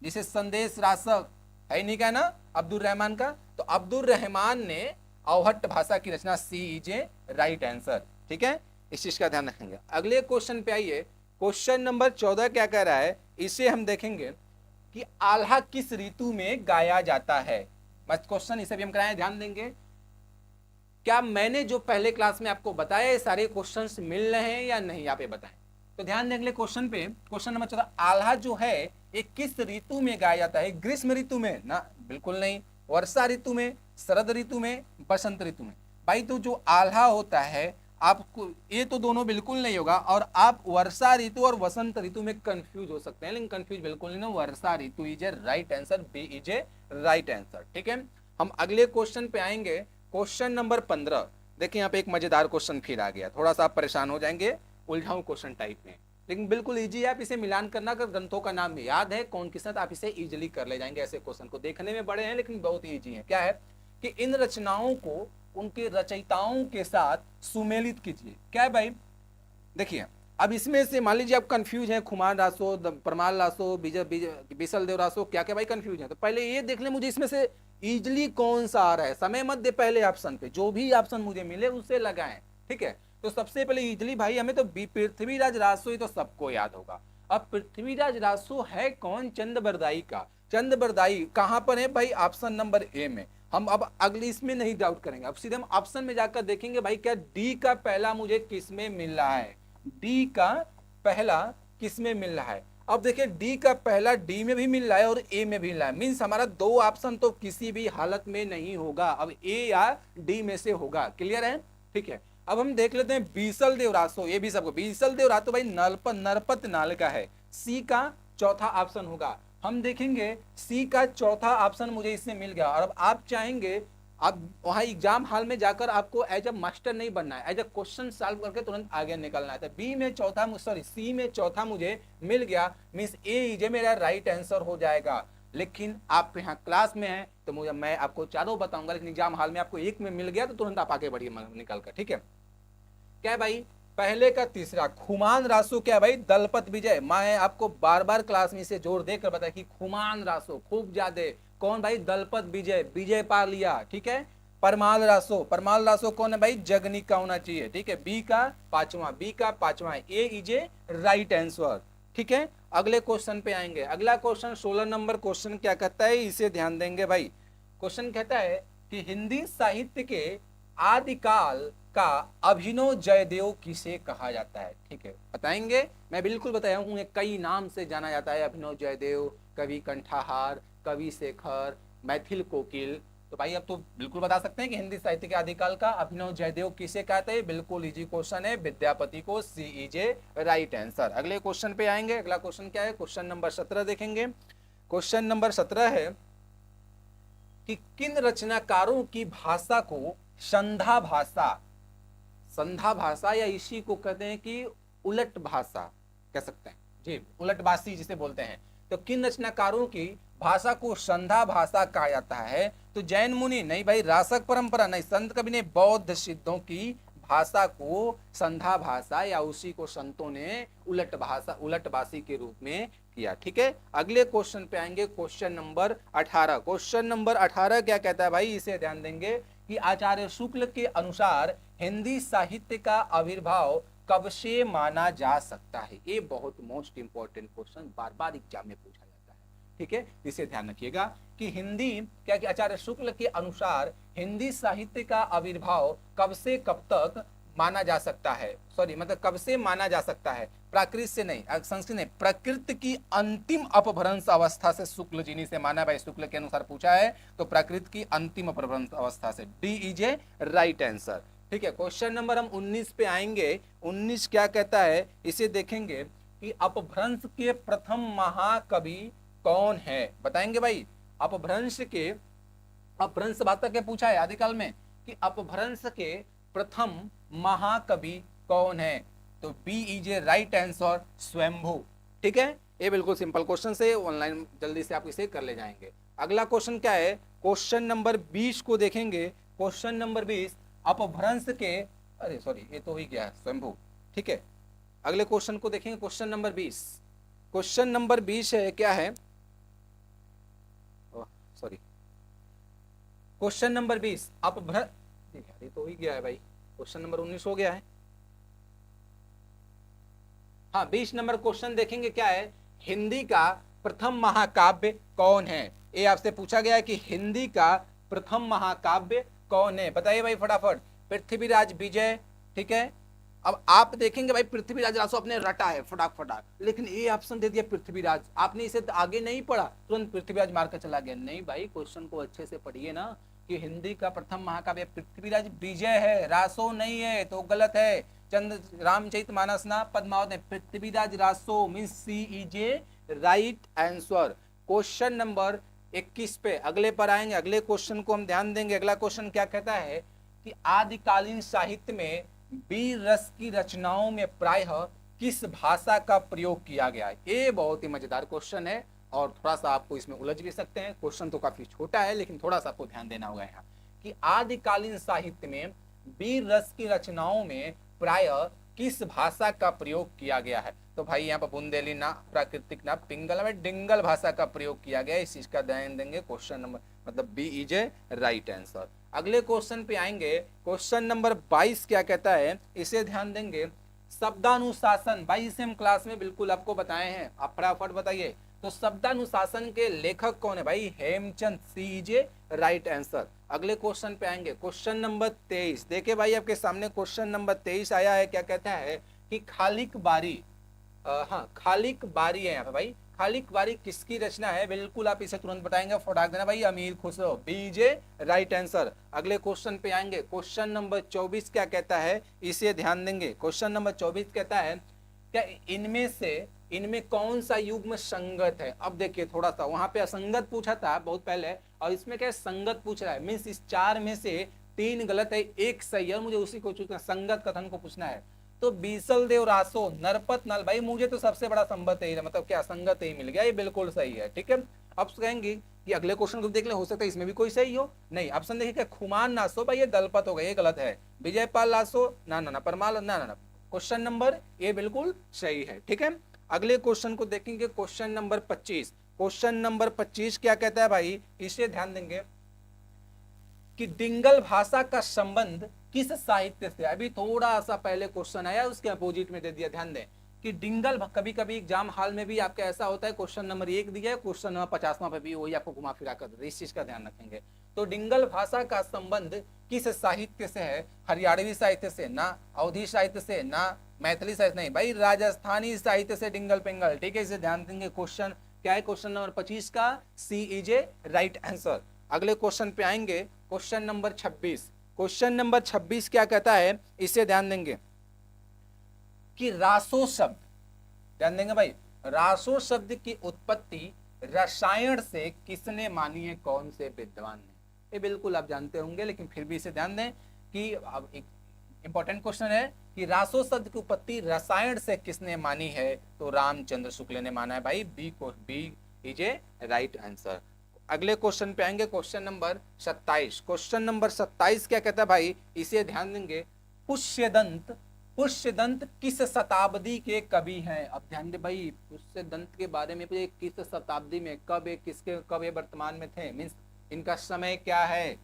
S1: जिसे संदेश रासक है नहीं क्या ना अब्दुल रहमान का, तो अब्दुल रहमान ने अवहट भाषा की रचना, सी इज ए राइट आंसर। ठीक है, इस चीज का ध्यान रखेंगे। अगले क्वेश्चन पे आइए, क्वेश्चन नंबर 14 क्या कह रहा है, इसे हम देखेंगे कि आल्हा किस ऋतु में गाया जाता है। मस्त क्वेश्चन, इसे भी हम कराएं, ध्यान देंगे। क्या मैंने जो पहले क्लास में आपको बताया ये सारे क्वेश्चंस मिल रहे हैं या नहीं, आप ये बताएं। तो ध्यान देंगे क्वेश्चन पे, क्वेश्चन नंबर 14, आल्हा जो है ये किस ऋतु में गाया जाता है। ग्रीष्म ऋतु में ना, बिल्कुल नहीं। वर्षा ऋतु में, शरद ऋतु में, बसंत ऋतु में। भाई तो जो आल्हा होता है आपको, ये तो दोनों बिल्कुल नहीं होगा, और आप वर्षा ऋतु और वसंत ऋतु में कंफ्यूज हो सकते हैं, लेकिन कंफ्यूज बिल्कुल नहीं ना, वर्षा ऋतु is a right answer, B is a right answer. ठीक है, हम अगले क्वेश्चन पे आएंगे, क्वेश्चन नंबर 15। देखिए यहाँ पे एक मजेदार क्वेश्चन फिर आ गया, थोड़ा सा आप परेशान हो जाएंगे, उलझाऊ क्वेश्चन टाइप में, लेकिन बिल्कुल इजी है। आप इसे मिलान करना, अगर ग्रंथों का नाम याद है कौन किस आप इसे इजिली कर ले जाएंगे। ऐसे क्वेश्चन को देखने में बड़े हैं लेकिन बहुत ही इजी है। क्या है कि इन रचनाओं को उनके रचयिताओं के साथ सुमेलित कीजिए। क्या है भाई, देखिए अब इसमें से मान लीजिए आप कंफ्यूज हैं, खुमान रासो, परमाल रासो, बिसल देव रासो, क्या क्या भाई कंफ्यूज है, तो पहले ये देख ले मुझे इसमें से इजली कौन सा आ रहा है। समय मत दे, पहले ऑप्शन पे जो भी ऑप्शन मुझे मिले उससे लगाएं। ठीक है, तो सबसे पहले इजली भाई हमें तो पृथ्वीराज रासो ही तो सबको याद होगा। अब पृथ्वीराज रासो है कौन, चंद बरदाई का। चंद बरदाई कहां पर है भाई, ऑप्शन नंबर ए में। हम अब अगली इसमें नहीं डाउट करेंगे, अब सीधे हम ऑप्शन में जाकर देखेंगे भाई क्या डी का पहला मुझे किस में मिल रहा है, डी का पहला किस में मिल रहा है। अब देखिए डी का पहला डी में भी मिल रहा है और ए में भी मिल रहा है, मीन्स हमारा दो ऑप्शन तो किसी भी हालत में नहीं होगा, अब ए या डी में से होगा। क्लियर है, ठीक है। अब हम देख लेते हैं बीसल देवरासो, ये भी सबको बीसल देवरासो भाई नरपत नाल का है, सी का चौथा ऑप्शन होगा। हम देखेंगे सी का चौथा ऑप्शन मुझे इससे मिल गया, और अब आप चाहेंगे आप वहां एग्जाम हॉल में जाकर आपको एज अ मास्टर नहीं बनना है, एज अ क्वेश्चन सॉल्व करके तुरंत आगे निकलना है। तो बी में चौथा, सॉरी सी में चौथा मुझे मिल गया, मीन्स ए इज मेरा राइट आंसर हो जाएगा। लेकिन आप यहाँ क्लास में हैं तो मुझे मैं आपको चारों बताऊंगा, लेकिन एग्जाम हॉल में आपको एक में मिल गया तो तुरंत आप आगे बढ़िए निकल कर, ठीक है। क्या है भाई, पहले का तीसरा खुमान रासो क्या है भाई, दलपत विजय। मैं आपको बार बार क्लास में इसे जोर देकर बताया कि खुमान रासो खूब ज्यादा, कौन भाई, दलपत विजय, विजय पा लिया, ठीक है। परमाल रासो, परमाल रासो कौन है भाई, जगनी का होना चाहिए, ठीक है। बी का पांचवा, ए इज ए राइट आंसर, ठीक है। अगले क्वेश्चन पे आएंगे, अगला क्वेश्चन 16 नंबर क्वेश्चन क्या कहता है, इसे ध्यान देंगे भाई। क्वेश्चन कहता है कि हिंदी साहित्य के आदिकाल का अभिनव जयदेव किसे कहा जाता है, ठीक है, बताएंगे। मैं बिल्कुल बताया हूं, कई नाम से जाना जाता है अभिनव जयदेव, कवि कंठाहार, कवि शेखर, मैथिल कोकिल। तो भाई अब तो बिल्कुल बता सकते हैं कि हिंदी साहित्य के आदिकाल का अभिनव जयदेव किसे कहते हैं, बिल्कुल इजी क्वेश्चन है, विद्यापति को, सी इज ए राइट आंसर। अगले क्वेश्चन पे आएंगे, अगला क्वेश्चन क्या है, क्वेश्चन नंबर 17 देखेंगे। क्वेश्चन नंबर 17 है कि किन रचनाकारों की भाषा को संधा भाषा, संधा भाषा या इसी को कहते हैं कि उलट भाषा कह सकते हैं जी, उलटबासी जिसे बोलते हैं। तो किन रचनाकारों की भाषा को संधा भाषा कहा जाता है, तो जैन मुनि नहीं भाई, रासक परंपरा नहीं, संत कवि ने बौद्ध सिद्धों की भाषा को संधा भाषा या उसी को संतों ने उलट भाषा, उलटबासी के रूप में किया, ठीक है। अगले क्वेश्चन पे आएंगे, क्वेश्चन नंबर 18। क्वेश्चन नंबर 18 क्या कहता है भाई, इसे ध्यान देंगे कि आचार्य शुक्ल के अनुसार हिंदी साहित्य का आविर्भाव कब से माना जा सकता है। ये बहुत मोस्ट इंपॉर्टेंट क्वेश्चन बार बार एग्जाम में पूछा जाता है, ठीक है, इसे ध्यान रखिएगा कि हिंदी क्या, कि आचार्य शुक्ल के अनुसार हिंदी साहित्य का आविर्भाव कब से कब तक माना जा सकता है, सॉरी मतलब कब से माना जा सकता है, प्राकृत से नहीं, संस्कृत नहीं, प्रकृति की अंतिम अपभ्रंश अवस्था से शुक्ल जी ने से माना भाई, शुक्ल के अनुसार पूछा है तो प्रकृति की अंतिम अपभ्रंश अवस्था से, D is a right answer, ठीक है। क्वेश्चन नंबर हम 19 पे आएंगे। 19 क्या कहता है, इसे देखेंगे कि अपभ्रंश के प्रथम महाकवि कौन है, बताएंगे भाई। अपभ्रंश के, अपभ्रंश बात के पूछा है आदिकाल में कि अपभ्रंश के प्रथम महाकवि कौन है, तो B is a right answer, Swayambhu, ठीक है। ये बिल्कुल सिंपल क्वेश्चन से ऑनलाइन जल्दी से आप इसे कर ले जाएंगे। अगला क्वेश्चन क्या है, क्वेश्चन नंबर 20 को देखेंगे। क्वेश्चन नंबर 20 अपभ्रंश के, अरे सॉरी ये तो ही गया स्वयंभू, ठीक है। अगले क्वेश्चन को देखेंगे, क्वेश्चन नंबर 20। क्वेश्चन नंबर 20 है, क्या है, सॉरी क्वेश्चन नंबर 20 अपभ्रंश, ये तो ही गया है भाई, क्वेश्चन नंबर 19 हो गया है। हाँ 20 नंबर क्वेश्चन देखेंगे, क्या है, हिंदी का प्रथम महाकाव्य कौन है। ये आपसे पूछा गया है कि हिंदी का प्रथम महाकाव्य कौन है, बताइए भाई फटाफट। पृथ्वीराज विजय, ठीक है। अब आप देखेंगे भाई पृथ्वीराज रासो अपने रटा है फटाक, लेकिन ये ऑप्शन दे दिया पृथ्वीराज, आपने इसे आगे नहीं पढ़ा, तुरंत पृथ्वीराज मारकर चला गया। नहीं भाई, क्वेश्चन को अच्छे से पढ़िए ना, कि हिंदी का प्रथम महाकाव्य पृथ्वीराज विजय है, रासो नहीं है, तो गलत है। चंद्र रामचरितमानस ना पद्मावत है, Prithviraj Raso means C is a right answer. Question number 21 पे अगले पर आएंगे, अगले क्वेश्चन को हम ध्यान देंगे। अगला क्वेश्चन क्या कहता है कि आदिकालीन साहित्य में वीर रस की रचनाओं में प्रायः किस भाषा का प्रयोग किया गया है। ये बहुत ही मजेदार क्वेश्चन है और थोड़ा सा आपको इसमें उलझ भी सकते हैं, क्वेश्चन तो काफी छोटा है लेकिन थोड़ा सा आपको ध्यान देना होगा यहाँ कि आदिकालीन साहित्य में वीर रस की रचनाओं में प्रायः किस भाषा का प्रयोग किया गया है। तो भाई यहाँ पर बुंदेली ना, प्राकृतिक ना, पिंगल में डिंगल भाषा का प्रयोग किया गया है, इस चीज का ध्यान देंगे। क्वेश्चन नंबर मतलब B is a right answer. अगले क्वेश्चन पे आएंगे, क्वेश्चन नंबर 22 क्या कहता है, इसे ध्यान देंगे। शब्दानुशासन, भाई इसे हम क्लास में बिल्कुल आपको बताए हैं, आप फटाफट बताइए। तो शब्दानुशासन के लेखक कौन है भाई, हेमचंद, सी इज ए राइट आंसर। अगले क्वेश्चन पे आएंगे, क्वेश्चन नंबर 23। देखिए भाई आपके सामने क्वेश्चन नंबर 23 आया है, क्या कहता है कि खालिक बारी, हाँ खालिक बारी है यहाँ पे भाई। खालिक बारी किसकी रचना है, बिल्कुल आप इसे तुरंत बताएंगे, फटाक देना भाई, अमीर खुसरो, बीजे राइट आंसर। अगले क्वेश्चन पे आएंगे, क्वेश्चन नंबर 24 क्या कहता है, इसे ध्यान देंगे। क्वेश्चन नंबर 24 कहता है क्या इनमें कौन सा युग्म संगत है। अब देखिए थोड़ा सा, वहां पे असंगत पूछा था बहुत पहले, और इसमें क्या है संगत पूछ रहा है, मीन्स इस 4 में से 3 गलत है, 1 सही है, मुझे उसी को चूजना, संगत कथन को पूछना है। तो बीसल देव रासो नरपत नल, भाई मुझे तो सबसे बड़ा संबत है, मतलब क्या संगत ही मिल गया, ये बिल्कुल सही है, ठीक है। अब कहेंगे कि अगले क्वेश्चन को देख ले, हो सकता है इसमें भी कोई सही हो, नहीं। ऑप्शन देखिए, खुमान नासो, भाई ये दलपत हो गया, ये गलत है। विजयपाल लासो, ना ना ना, परमाल, ना ना ना, क्वेश्चन नंबर ये बिल्कुल सही है, ठीक है। अगले क्वेश्चन को देखेंगे, क्वेश्चन नंबर 25। क्वेश्चन नंबर 25 क्या कहता है भाई, इसे ध्यान देंगे कि डिंगल भाषा का संबंध किस साहित्य से। अभी थोड़ा सा पहले क्वेश्चन आया, उसके अपोजिट में दे दिया, ध्यान दें कि डिंगल, कभी कभी एग्जाम हॉल में भी आपका ऐसा होता है, क्वेश्चन नंबर 1 दिया है, क्वेश्चन नंबर 50वां पे भी वही आपको घुमा फिरा कर दे, इस चीज का ध्यान रखेंगे। तो डिंगल भाषा का संबंध किस साहित्य से है, हरियाणवी साहित्य से ना, अवधी साहित्य से ना, मैथिली साहित्य नहीं भाई, राजस्थानी साहित्य से डिंगल पिंगल, ठीक है, इसे ध्यान देंगे। क्वेश्चन क्या है, क्वेश्चन नंबर 25 का सी इज ए राइट आंसर। अगले क्वेश्चन पे आएंगे, क्वेश्चन नंबर 26। क्वेश्चन नंबर 26 क्या कहता है, इसे ध्यान देंगे कि रासो शब्द, ध्यान देंगे भाई, रासो शब्द की उत्पत्ति रसायन से किसने मानी है, कौन से विद्वान ने। ये बिल्कुल आप जानते होंगे, लेकिन फिर भी इसे ध्यान दें कि अब एक इंपॉर्टेंट क्वेश्चन है कि रासो शब्द की उत्पत्ति रसायन से किसने मानी है, तो रामचंद्र शुक्ल ने माना है भाई, B is a right answer. अगले क्वेश्चन पे आएंगे, क्वेश्चन नंबर 27। क्वेश्चन नंबर 27 क्या कहता है भाई, इसे ध्यान देंगे, पुष्यदंत, पुष्यदंत किस शताब्दी के कवि हैं। अब ध्यान दे भाई, पुष्यदंत के बारे में किस शताब्दी में, कब किसके, कब ये वर्तमान में थे, मीन्स इनका समय क्या है।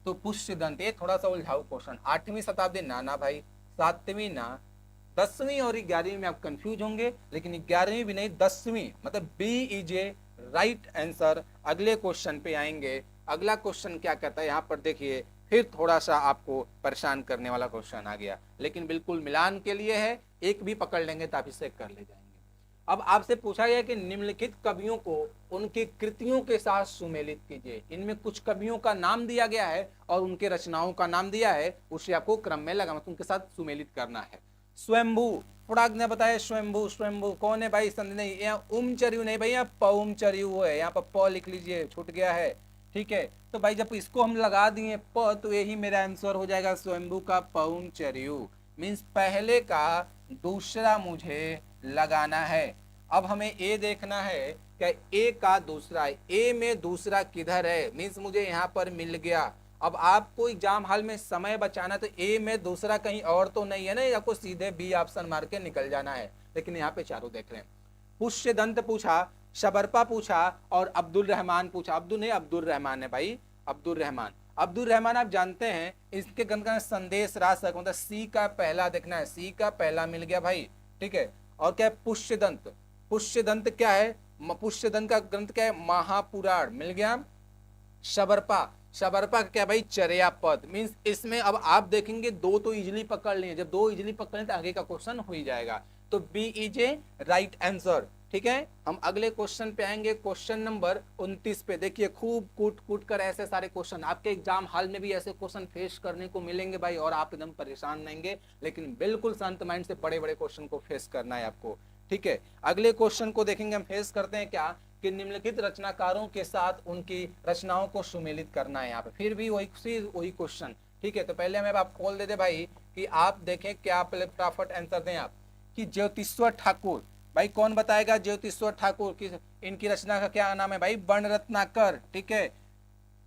S1: तो पुष्यदंत, ये थोड़ा सा उलझाऊ क्वेश्चन, 8वीं शताब्दी ना, ना भाई, 7वीं ना, 10वीं और 11वीं में आप कंफ्यूज होंगे, लेकिन 11वीं भी नहीं, 10वीं, मतलब B is a right answer. अगले क्वेश्चन पे आएंगे, अगला क्वेश्चन क्या कहता है, यहाँ पर देखिए फिर थोड़ा सा आपको परेशान करने वाला क्वेश्चन आ गया, लेकिन बिल्कुल मिलान के लिए है, एक भी पकड़ लेंगे तो आप इसे कर ले जाएंगे। अब आपसे पूछा गया कि निम्नलिखित कवियों को उनकी कृतियों के साथ सुमेलित कीजिए। इनमें कुछ कवियों का नाम दिया गया है और उनके रचनाओं का नाम दिया है, उसे आपको क्रम में लगा मतलब उनके साथ सुमेलित करना है। स्वयंभू, थोड़ा ने बताया, स्वयंभू, स्वयंभू कौन है भाई, संधि नहीं, यहाँ उमचर्यु नहीं भाई, यहाँ पउमचर्यु है, यहाँ पर प लिख लीजिए, छूट गया है, ठीक है। तो भाई जब इसको हम लगा दिए प, तो यही मेरा आंसर हो जाएगा, स्वयंभू का पउमचर्यु, मीन्स पहले का दूसरा मुझे लगाना है। अब हमें ए देखना है क्या, ए का दूसरा, ए में दूसरा किधर है, मीन्स मुझे यहाँ पर मिल गया। अब आपको एग्जाम हॉल में समय बचाना, तो ए में दूसरा कहीं और तो नहीं है ना, आपको सीधे बी ऑप्शन मार के निकल जाना है, लेकिन यहाँ पे चारों देख रहे हैं। पुष्यदंत पूछा, शबरपा पूछा और अब्दुल रहमान पूछा, अब्दुल नहीं अब्दुल रहमान है भाई, अब्दुल रहमान। अब्दुल रहमान आप जानते हैं, इसके ग्रंथ का संदेश राशक, मतलब सी का पहला देखना है, सी का पहला मिल गया भाई, ठीक है। और क्या है, पुष्यदंत, पुष्यदंत क्या है, पुष्यदंत का ग्रंथ क्या है, महापुराण मिल गया। शबरपा, शबरपा क्या भाई, चर्या पद, मीन्स इसमें अब आप देखेंगे दो तो इजिली पकड़ लिए, जब दो इजिली पकड़ लें तो आगे का क्वेश्चन हो ही जाएगा, तो B is a right answer, ठीक है। हम अगले क्वेश्चन पे आएंगे, क्वेश्चन नंबर 29 पे। देखिए खूब कूट कूट कर ऐसे सारे क्वेश्चन आपके एग्जाम हॉल में भी ऐसे क्वेश्चन फेस करने को मिलेंगे भाई, और आप एकदम परेशान रहेंगे, लेकिन बिल्कुल शांत माइंड से बड़े बड़े क्वेश्चन को फेस करना है आपको, ठीक है। अगले क्वेश्चन को देखेंगे, हम फेस करते हैं क्या कि निम्नलिखित रचनाकारों के साथ उनकी रचनाओं को सुमेलित करना है। यहाँ पे फिर भी वही क्वेश्चन, ठीक है। तो पहले हमें आप खोल देते भाई कि आप देखें क्या, पहले फटाफट आंसर दें आप कि ज्योतिश्वर ठाकुर, भाई कौन बताएगा, ज्योतिश्वर ठाकुर की इनकी रचना का क्या नाम है भाई, बन रत्नाकर, ठीक है।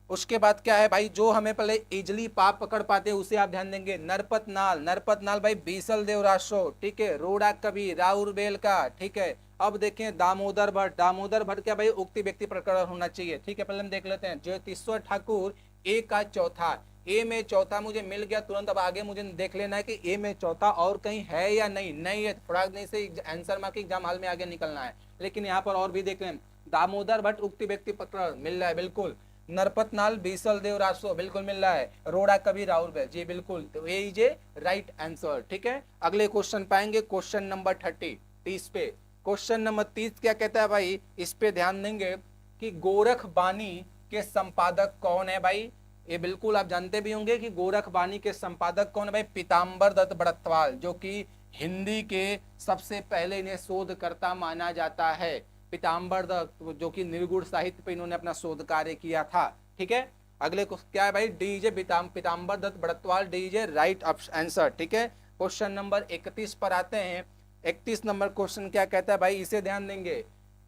S1: उसके बाद क्या है भाई, जो हमें पहले इजली पाप पकड़ पाते उसे आप ध्यान देंगे, नरपत नाल, नरपत नाल भाई बीसल देव रासो, ठीक है। रोड़ा कवि राउर बेल का, ठीक है। अब देखें दामोदर भट्ट, दामोदर भट्ट क्या भाई, उक्ति व्यक्ति प्रकरण होना चाहिए, ठीक है। पहले हम देख लेते हैं ज्योतिश्वर ठाकुर, ए का चौथा, ए में चौथा मुझे मिल गया तुरंत। अब आगे मुझे देख लेना है कि ए में चौथा और कहीं है या नहीं, नहीं है थोड़ा नहीं से आंसर मार्क एग्जाम हॉल में आगे निकलना है, लेकिन यहाँ पर और भी देख लें, दामोदर भट्ट उक्ति व्यक्ति प्रकरण मिल रहा है बिल्कुल। नरपतनाल बीसल देव रासो, बिल्कुल मिल रहा है। रोड़ा कवि राहुल भाई जी बिल्कुल, तो ये इज राइट आंसर। ठीक है, अगले क्वेश्चन पाएंगे क्वेश्चन नंबर 30 पे। क्वेश्चन नंबर 30 क्या कहता है भाई, इस पे ध्यान देंगे कि गोरख बानी के संपादक कौन है भाई। ये बिल्कुल आप जानते भी होंगे कि गोरख बानी के संपादक कौन है भाई, पीताम्बर दत्त बड़त्वाल, जो कि हिंदी के सबसे पहले इन्हें शोधकर्ता माना जाता है। पीताम्बर दत्त जो कि निर्गुण साहित्य पे इन्होंने अपना शोध कार्य किया था। ठीक है, अगले क्या है भाई, डीजे पीताम्बर दत्त बड़त्वाल, डीजे राइट आंसर। ठीक है, क्वेश्चन नंबर 31 पर आते हैं। 31 नंबर क्वेश्चन क्या कहता है भाई, इसे ध्यान देंगे।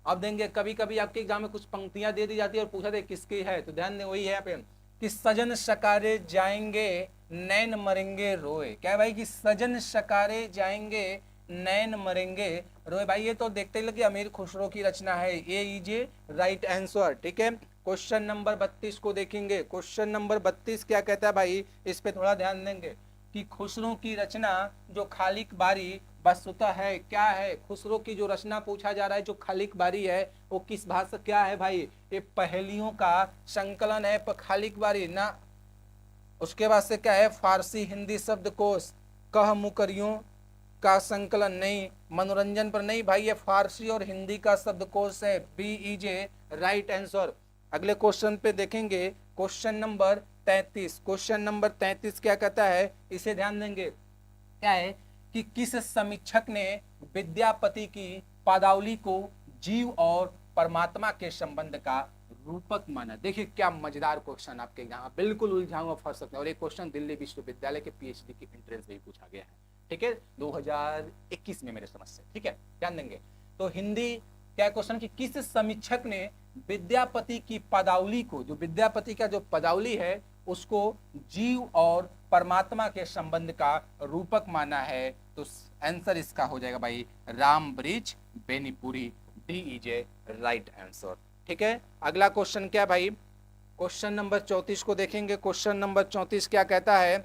S1: अब देंगे, कभी कभी आपके एग्जाम में कुछ पंक्तियां दे दी जाती है और पूछा दे किसकी है, तो ध्यान दें वही है यहाँ पे कि सजन शकारे जाएंगे नैन मरेंगे रोए। क्या है भाई कि सजन शकारे जाएंगे नैन मरेंगे रोए। भाई ये तो देखते ही लगे अमीर खुसरो की रचना है, ये लीजिए राइट आंसर। ठीक है, क्वेश्चन नंबर 32 को देखेंगे। क्वेश्चन नंबर 32 क्या कहता है भाई, इस पे थोड़ा ध्यान देंगे कि खुसरो की रचना जो खालिक बारी बसुता है, क्या है खुसरो की जो रचना पूछा जा रहा है, जो खालिक बारी है वो किस भाषा क्या है भाई, ये पहेलियों का संकलन है खालिक बारी ना। उसके बाद से क्या है, फारसी हिंदी शब्दकोश, कह मुकरियों का संकलन नहीं, मनोरंजन पर नहीं भाई, ये फारसी और हिंदी का शब्दकोश है, B is a right answer. अगले क्वेश्चन पे देखेंगे, क्वेश्चन नंबर 33। क्वेश्चन नंबर 33 क्या कहता है, इसे ध्यान देंगे। क्या है कि किस समीक्षक ने विद्यापति की पदावली को जीव और परमात्मा के संबंध का रूपक माना। देखिए क्या मजेदार क्वेश्चन आपके यहाँ, बिल्कुल उलझाऊंगा फंस सकते हैं। और एक क्वेश्चन दिल्ली विश्वविद्यालय के पीएचडी की एंट्रेंस में भी पूछा गया है। ठीक है, 2021 में मेरे समझ से। ठीक है, ध्यान देंगे। तो हिंदी क्या क्वेश्चन कि किस समीक्षक ने विद्यापति की पदावली को, जो विद्यापति का जो पदावली है उसको जीव और परमात्मा के संबंध का रूपक माना है। तो आंसर इसका हो जाएगा भाई Rambrij Benipuri, D is a right answer. ठीक है, अगला क्वेश्चन क्या भाई, क्वेश्चन नंबर 34 को देखेंगे। क्वेश्चन नंबर 34 क्या कहता है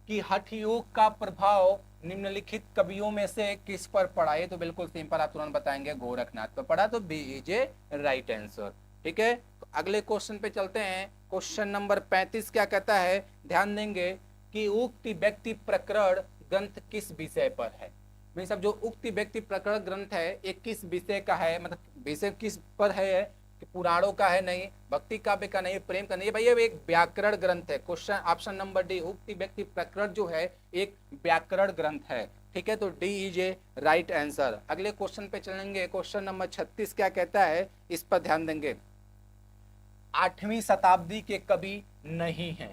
S1: कि हठ योग का प्रभाव निम्नलिखित कवियों में से किस पर पड़ा है। तो बिल्कुल सिंपल, आप तुरंत बताएंगे गोरखनाथ पर पड़ा, तो B is a right answer. ठीक है, तो अगले क्वेश्चन पे चलते हैं। क्वेश्चन नंबर 35 क्या कहता है, ध्यान देंगे कि उक्त व्यक्ति प्रकरण ग्रंथ किस विषय पर है। भाई सब जो उक्त व्यक्ति प्रकरण ग्रंथ है ये किस विषय का है, मतलब विषय किस पर है कि पुराणों का है नहीं, भक्ति काव्य का नहीं, प्रेम का नहीं, भाई ये एक व्याकरण ग्रंथ है। क्वेश्चन ऑप्शन नंबर डी, उक्त व्यक्ति प्रकरण जो है एक व्याकरण ग्रंथ है। ठीक है, तो D is a right answer. अगले क्वेश्चन पे चलेंगे। क्वेश्चन नंबर 36 क्या कहता है, इस पर ध्यान देंगे। 8वीं शताब्दी के कवि नहीं है।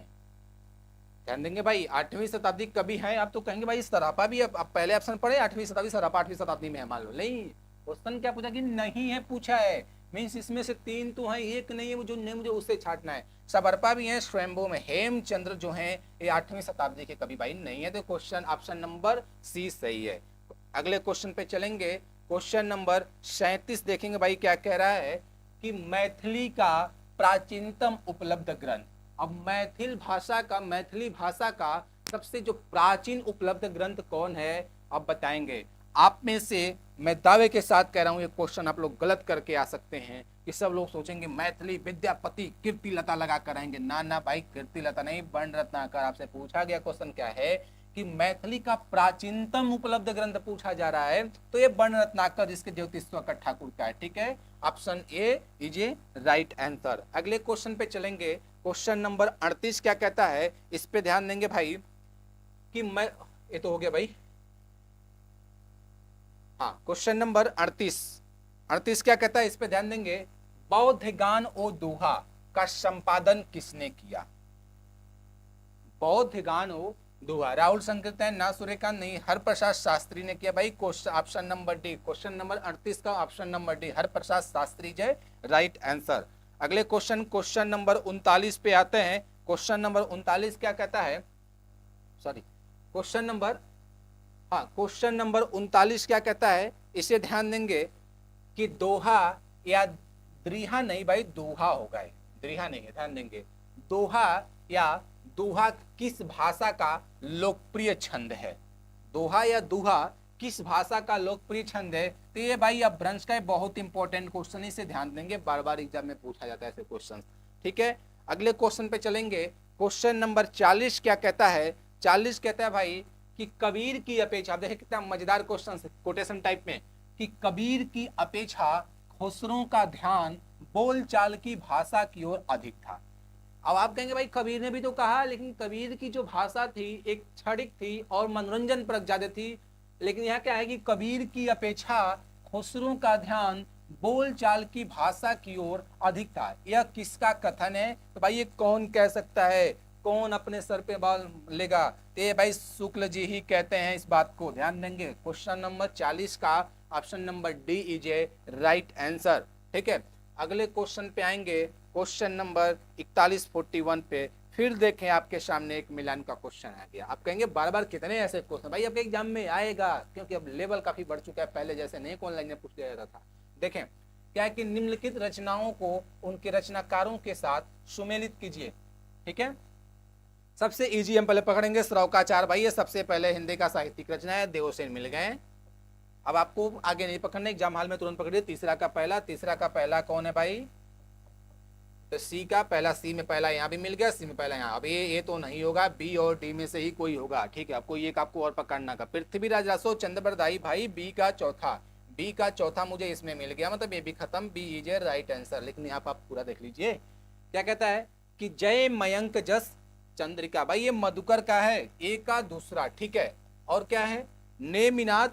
S1: ध्यान देंगे भाई, 8वीं शताब्दी कवि है। आप तो कहेंगे भाई सरापा भी, अब पहले ऑप्शन पढ़े 8वीं शताब्दी, सरापा 8वीं शताब्दी में है, मान लो। नहीं, क्वेश्चन क्या पूछा कि नहीं है पूछा है, मीन्स इसमें से 3 तो है, एक नहीं है, जो नहीं मुझे उससे छाटना है। सबरपा भी है, स्वयंभू में हेमचंद्र जो है ये 8वीं शताब्दी के कवि भाई नहीं है। तो क्वेश्चन ऑप्शन नंबर सी सही है। अगले क्वेश्चन पे चलेंगे। क्वेश्चन नंबर 37 देखेंगे भाई, क्या कह रहा है कि मैथिली का प्राचीनतम उपलब्ध ग्रंथ। अब मैथिली भाषा का सबसे जो प्राचीन उपलब्ध ग्रंथ कौन है, अब बताएंगे। आप में से मैं दावे के साथ कह रहा हूं ये क्वेश्चन आप लोग गलत करके आ सकते हैं कि सब लोग सोचेंगे मैथिली विद्यापति कीर्तिलता लगा कर आएंगे। ना ना भाई, कीर्तिलता नहीं, बन रत्नाकर। आपसे पूछा गया क्वेश्चन क्या है कि मैथिली का प्राचीनतम उपलब्ध ग्रंथ पूछा जा रहा है, तो ये बन रत्नाकर जिसके ज्योतिष्वर ठाकुर का है। ठीक है, option A is a right answer. अगले क्वेश्चन पे चलेंगे। क्वेश्चन नंबर 38 क्या कहता है, इस पे ध्यान देंगे भाई कि मैं, ये तो हो गया भाई, हाँ क्वेश्चन नंबर 38 क्या कहता है, इस पे ध्यान देंगे। बौद्ध गान ओ दोहा का संपादन किसने किया। बौद्ध गान ओ दोहा राहुल संकीर्तन ना सूर्यकांत नहीं, हरप्रसाद शास्त्री ने किया भाई। Question option number D, question number 38 का option number D, Haraprasad Shastri जय राइट आंसर। अगले क्वेश्चन नंबर 39 पे आते हैं। क्वेश्चन नंबर 39 क्या कहता है, सॉरी क्वेश्चन नंबर 39 क्या कहता है, इसे ध्यान देंगे कि दोहा या द्रिहा नहीं भाई, दोहा होगा, द्रिहा नहीं है, ध्यान देंगे। दोहा या दोहा किस भाषा का लोकप्रिय छंद है। दोहा या दोहा किस भाषा का लोकप्रिय छंद है। तो ये भाई अब ब्रंश का बहुत इंपॉर्टेंट क्वेश्चन, इसे ध्यान देंगे, बार बार एग्जाम में पूछा जाता है ऐसे क्वेश्चन। ठीक है, अगले क्वेश्चन पे चलेंगे। क्वेश्चन नंबर 40 क्या कहता है? 40 कहता है भाई कि कबीर की अपेक्षा, आप देखिए कितना मजेदार क्वेश्चन, कोटेशन टाइप में, कि कबीर की अपेक्षा खुसरो का ध्यान बोलचाल की भाषा की ओर अधिक था। अब आप कहेंगे भाई कबीर ने भी तो कहा, लेकिन कबीर की जो भाषा थी एक क्षणिक थी और मनोरंजन परक ज्यादा थी, लेकिन यहाँ क्या है कि कबीर की अपेक्षा खुसरो का ध्यान बोलचाल की भाषा की ओर अधिक था। यह किसका कथन है? तो भाई ये कौन कह सकता है? कौन अपने सर पे बाल लेगा? तो ये भाई शुक्ल जी ही कहते हैं इस बात को, ध्यान देंगे। क्वेश्चन नंबर 40 का option number D is a right answer. ठीक है, अगले क्वेश्चन पे आएंगे, क्वेश्चन नंबर 4141 पे। फिर देखें आपके सामने एक मिलान का क्वेश्चन आ गया। आप कहेंगे बार बार कितने ऐसे क्वेश्चन भाई आपके एग्जाम में आएगा, क्योंकि अब लेवल काफी बढ़ चुका है, पहले जैसे नहीं ऑनलाइन में पूछ लिया जाता था। देखें क्या है कि निम्नलिखित रचनाओं को उनके रचनाकारों के साथ सुमेलित कीजिए। ठीक है, सबसे इजी हम पहले पकड़ेंगे श्रौकाचार। भाई ये सबसे पहले हिंदी का साहित्यिक रचना है, देवसेन मिल गए। अब आपको आगे नहीं पकड़ने, एग्जाम हॉल में तुरंत पकड़िए। तीसरा का पहला कौन है भाई? तो सी का पहला, सी में पहला यहाँ भी मिल गया, सी में पहला यहाँ। अब ये तो नहीं होगा, बी और डी में से ही कोई होगा। ठीक है, आपको ये आपको और पकड़ना का। पृथ्वीराज रासो चंद्रबरदाई भाई बी का चौथा मुझे इसमें मिल गया, मतलब ये भी खत्म। B is a right answer. लेकिन यहाँ पर आप पूरा देख लीजिए क्या कहता है कि जय मयंक जस चंद्रिका। भाई ये मधुकर का है, ए का दूसरा। ठीक है, और क्या है? नेमिनाथ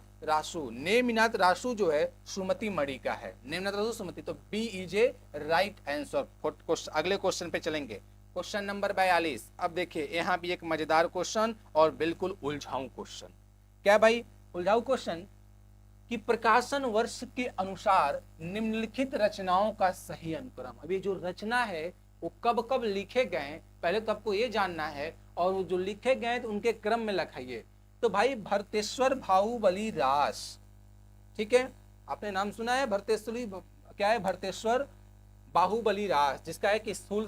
S1: रासु जो है सुमति मणि का है। नेमिनाथ रासु सुमति, तो B is a right answer. अगले क्वेश्चन पे चलेंगे, क्वेश्चन नंबर 42। अब देखिए यहाँ भी एक मजेदार क्वेश्चन और बिल्कुल उलझाऊ क्वेश्चन। क्या भाई उलझाऊ क्वेश्चन? कि प्रकाशन वर्ष के अनुसार निम्नलिखित रचनाओं का सही अनुक्रम। अभी जो रचना है वो कब कब लिखे गए पहले तो आपको ये जानना है, और वो जो लिखे गए तो उनके क्रम में लिखाइए। तो भाई भरतेश्वर बाहुबली रास, ठीक है, आपने नाम सुना है भरतेश्वरी, क्या है? भरतेश्वर बाहुबली रास, जिसका है कि स्थूल,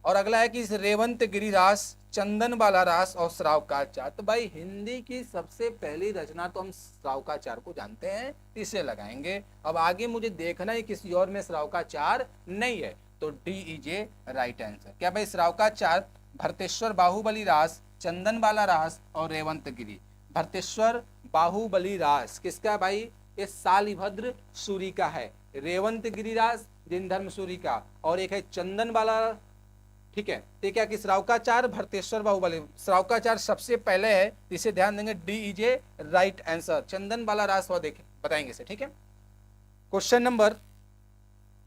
S1: और अगला है कि रेवंत गिरी रास, चंदन बाला रास और श्रावकाचार। तो भाई हिंदी की सबसे पहली रचना तो हम श्रावकाचार को जानते हैं, इसे लगाएंगे। अब आगे मुझे देखना है किसी और में श्रावकाचार नहीं है, तो D is a right answer. क्या भाई श्रावकाचार, भरतेश्वर बाहुबली रास, चंदन बाला रास और रेवंत गिरी। भरतेश्वर बाहुबली रास किसका भाई? ये शालिभद्र सूरी का है। रेवंत गिरी रास जिनधर्म सूरी का, और एक है चंदन बाला। ठीक है, तो क्या कि श्रावकाचार भरतेश्वर बाहुबली, श्रावकाचार सबसे पहले है, इसे ध्यान देंगे। D is a right answer. Chandan Bala Ras हुआ देखें, बताएंगे इसे। ठीक है, क्वेश्चन नंबर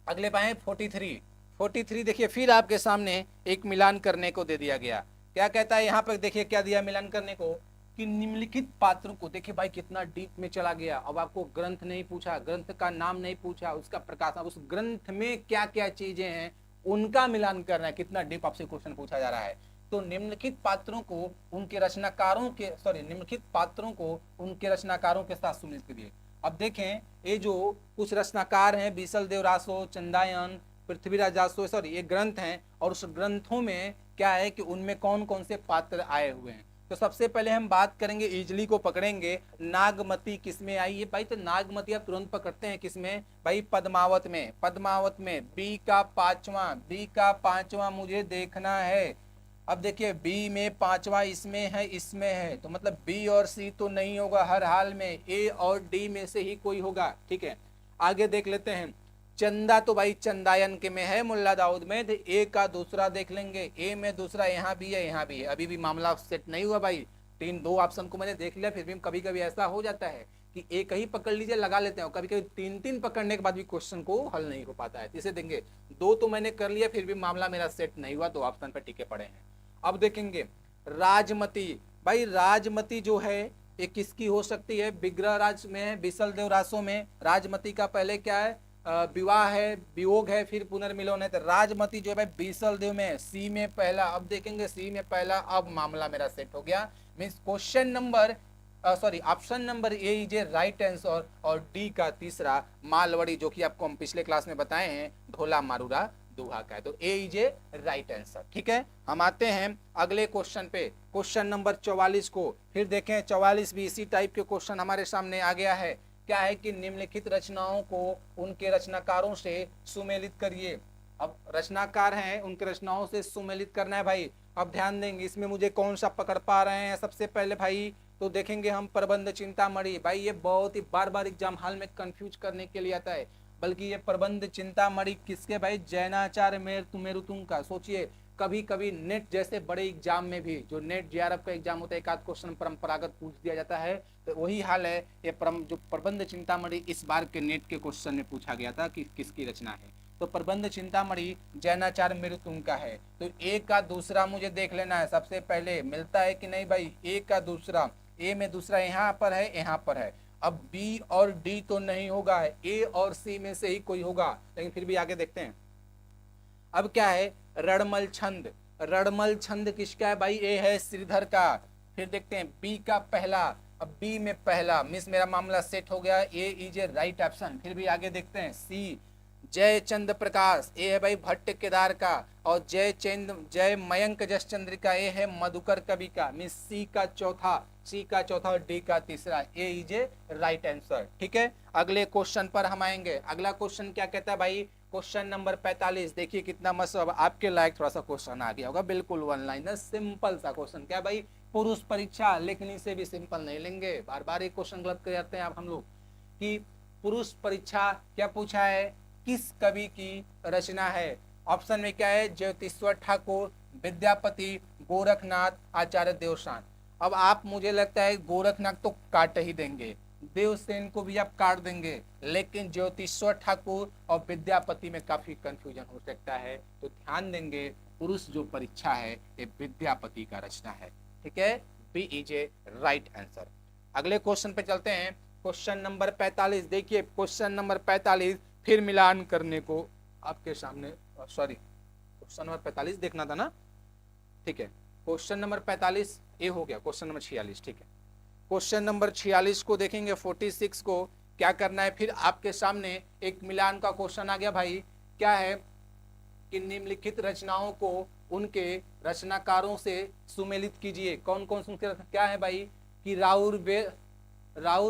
S1: अगले पाए 43 देखिए, फिर आपके सामने एक मिलान करने को दे दिया गया। क्या कहता है यहाँ पर? देखिए क्या दिया मिलान करने को, कि निम्नलिखित पात्रों को, देखिए भाई कितना डीप में चला गया। अब आपको ग्रंथ नहीं पूछा, ग्रंथ का नाम नहीं पूछा, उसका प्रकाशन, उस ग्रंथ में क्या क्या चीजें हैं उनका मिलान करना है। कितना डीप आपसे क्वेश्चन पूछा जा रहा है। तो निम्नलिखित पात्रों को उनके रचनाकारों के साथ सुमिलित करिए। अब देखें ये जो कुछ रचनाकार हैं, बीसल देव रासो, चंदायन, पृथ्वीराज रासो, ये ग्रंथ हैं, और उस ग्रंथों में क्या है कि उनमें कौन कौन से पात्र आए हुए हैं। तो सबसे पहले हम बात करेंगे, इजली को पकड़ेंगे। नागमती किसमें आई है भाई? तो नागमती आप तुरंत पकड़ते हैं किसमें भाई? पद्मावत में। बी का पांचवा मुझे देखना है। अब देखिए बी में पांचवा इसमें है, तो मतलब बी और सी तो नहीं होगा हर हाल में, ए और डी में से ही कोई होगा। ठीक है, आगे देख लेते हैं। चंदा तो भाई चंदायन के में है, मुल्ला दाऊद में। तो ए का दूसरा देख लेंगे, ए में दूसरा यहाँ भी है। अभी भी मामला सेट नहीं हुआ भाई। दो ऑप्शन को मैंने देख लिया, फिर भी कभी कभी ऐसा हो जाता है कि एक ही पकड़ लीजिए, लगा लेते हैं, कभी कभी तीन पकड़ने के बाद भी क्वेश्चन को हल नहीं हो पाता है। इसे देंगे, दो तो मैंने कर लिया, फिर भी मामला मेरा सेट नहीं हुआ, दो ऑप्शन पर टिके पड़े हैं। अब देखेंगे राजमती। भाई राजमती जो है ये किसकी हो सकती है? विग्रह राज में है, बिसल देव रासों में। राजमती का पहले क्या है? विवाह है, वियोग है, फिर पुनर्मिलन है। तो राजमती जो है भाई बीसल देव में, सी में पहला। अब देखेंगे सी में पहला, अब मामला मेरा सेट हो गया। Means question number option number A is a right answer, और डी का तीसरा मालवड़ी, जो कि आपको हम पिछले क्लास में बताए हैं, ढोला मारूरा दुहा का है। तो ए इज ए राइट आंसर। ठीक है, हम आते हैं अगले क्वेश्चन पे, क्वेश्चन नंबर 44 को। फिर देखें 44 भी इसी टाइप के क्वेश्चन हमारे सामने आ गया है। क्या है कि निम्नलिखित रचनाओं को उनके रचनाकारों से सुमेलित करिए। अब रचनाकार हैं, उनके रचनाओं से सुमेलित करना है भाई। अब ध्यान देंगे इसमें मुझे कौन सा पकड़ पा रहे हैं। सबसे पहले भाई तो देखेंगे हम प्रबंध चिंतामणि। भाई ये बहुत ही बार बार एग्जाम हॉल में कंफ्यूज करने के लिए आता है। बल्कि ये प्रबंध चिंतामणि किसके भाई, जैनाचार्य मेरुतुंग का। सोचिए कभी कभी नेट जैसे बड़े एग्जाम में भी, जो नेट जेआरएफ का एग्जाम होता है, एक आध क्वेश्चन परंपरागत पूछ दिया जाता है, तो वही हाल है। ये जो प्रबंध चिंतामणि इस बार के नेट के क्वेश्चन में पूछा गया था कि किसकी रचना है। तो प्रबंध चिंतामणि जैनाचार्य मेरुतुंग का है। तो एक का दूसरा मुझे देख लेना है सबसे पहले, मिलता है कि नहीं भाई। एक का दूसरा, ए में दूसरा यहाँ पर है, यहाँ पर है। अब बी और डी तो नहीं होगा, ए और सी में से ही कोई होगा, लेकिन फिर भी आगे देखते हैं। अब क्या है, रणमल छंद। रणमल छंद किसका है भाई, ए है श्रीधर का। फिर देखते हैं बी का पहला। अब बी में पहला मिस मेरा मामला सेट हो गया, ए इज ए राइट ऑप्शन। फिर भी आगे देखते हैं, सी जय चंद्र प्रकाश, ए है भाई भट्ट केदार का। और जय मयंक जसचंद्र का, ए है मधुकर कवि का। मीन सी का चौथा, सी का चौथा और डी का तीसरा, ए इज ए राइट आंसर। ठीक है, अगले क्वेश्चन पर हम आएंगे। अगला क्वेश्चन क्या कहता है भाई, क्वेश्चन नंबर 45। देखिए कितना मस्त, अब आपके लायक थोड़ा सा क्वेश्चन आ गया होगा, बिल्कुल वन लाइनर सिंपल सा क्वेश्चन। क्या भाई, पुरुष परीक्षा लेखनी से भी सिंपल नहीं लेंगे। बार बार एक क्वेश्चन गलत कर जाते हैं आप हम लोग कि पुरुष परीक्षा क्या पूछा है, किस कवि की रचना है। ऑप्शन में क्या है, ज्योतिश्वर ठाकुर, विद्यापति, गोरखनाथ, आचार्य देवसेन। अब आप मुझे लगता है गोरखनाथ तो काट ही देंगे, देवसेन को भी आप काट देंगे, लेकिन ज्योतिश्वर ठाकुर और विद्यापति में काफी कंफ्यूजन हो सकता है। तो ध्यान देंगे, पुरुष जो परीक्षा है ये विद्यापति का रचना है। ठीक है, B is a right answer. अगले क्वेश्चन पे चलते हैं, क्वेश्चन नंबर 45। देखिए क्वेश्चन नंबर 45 फिर मिलान करने को आपके सामने, सॉरी क्वेश्चन नंबर 45 देखना था ना। ठीक है, क्वेश्चन नंबर 45 ये हो गया, क्वेश्चन नंबर 46। ठीक है, क्वेश्चन नंबर 46 को देखेंगे, 46 को क्या करना है। फिर आपके सामने एक मिलान का क्वेश्चन आ गया भाई। क्या है कि निम्नलिखित रचनाओं को उनके रचनाकारों से सुमेलित कीजिए। कौन कौन से, क्या है भाई कि राउर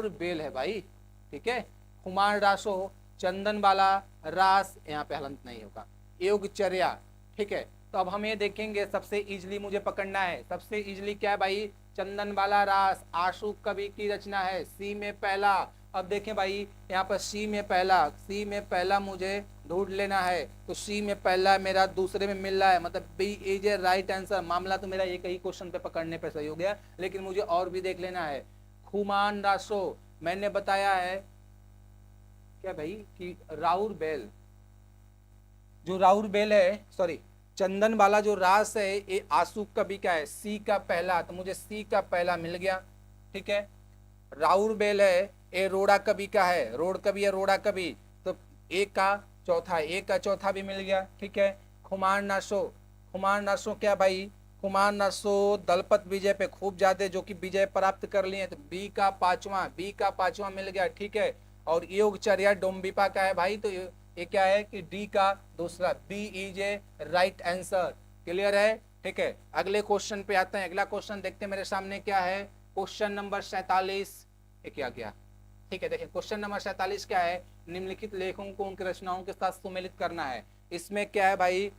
S1: बेल है भाई। ठीक है, कुमार रासो, चंदन वाला रास, यहाँ पे हलंत नहीं होगा, योगचर्या। ठीक है, तो अब हम ये देखेंगे, सबसे इजली मुझे पकड़ना है। सबसे इजली क्या है भाई, चंदन वाला रास आशु कवि की रचना है, सी में पहला। अब देखें भाई यहाँ पर सी में पहला मुझे ढूंढ लेना है। तो सी में पहला मेरा दूसरे में मिल रहा है, मतलब B is a right answer. मामला तो मेरा एक ही क्वेश्चन पे पकड़ने पे सही हो गया, लेकिन मुझे और भी देख लेना है। खुमान रासो, मैंने बताया है क्या भाई कि राउर बेल, जो राउर बेल है, सॉरी चंदन वाला जो रास है ये आशु कवि का है, सी का पहला, तो मुझे सी का पहला मिल गया। ठीक है, राउर बेल है ये रोड़ा कवि का है, रोड कवि है रोड़ा कवि, तो एक का चौथा भी मिल गया। ठीक है, खुमार नासो क्या भाई, कुमार नरसो दलपत विजय पे खूब ज्यादा जो कि विजय प्राप्त कर लिए, तो बी का पांचवा मिल गया। ठीक है, और योगचर्या डोम्बिपा का है भाई, तो ये क्या है कि डी का दूसरा, B is a right answer. Clear है। ठीक है, अगले क्वेश्चन पे आते हैं। अगला क्वेश्चन देखते हैं मेरे सामने क्या है, क्वेश्चन नंबर 47। क्या ठीक है, देखिए क्वेश्चन नंबर 47 क्या है, निम्नलिखित लेखों को उनकी रचनाओं के साथ सुमेलित करना है। इसमें क्या है भाई,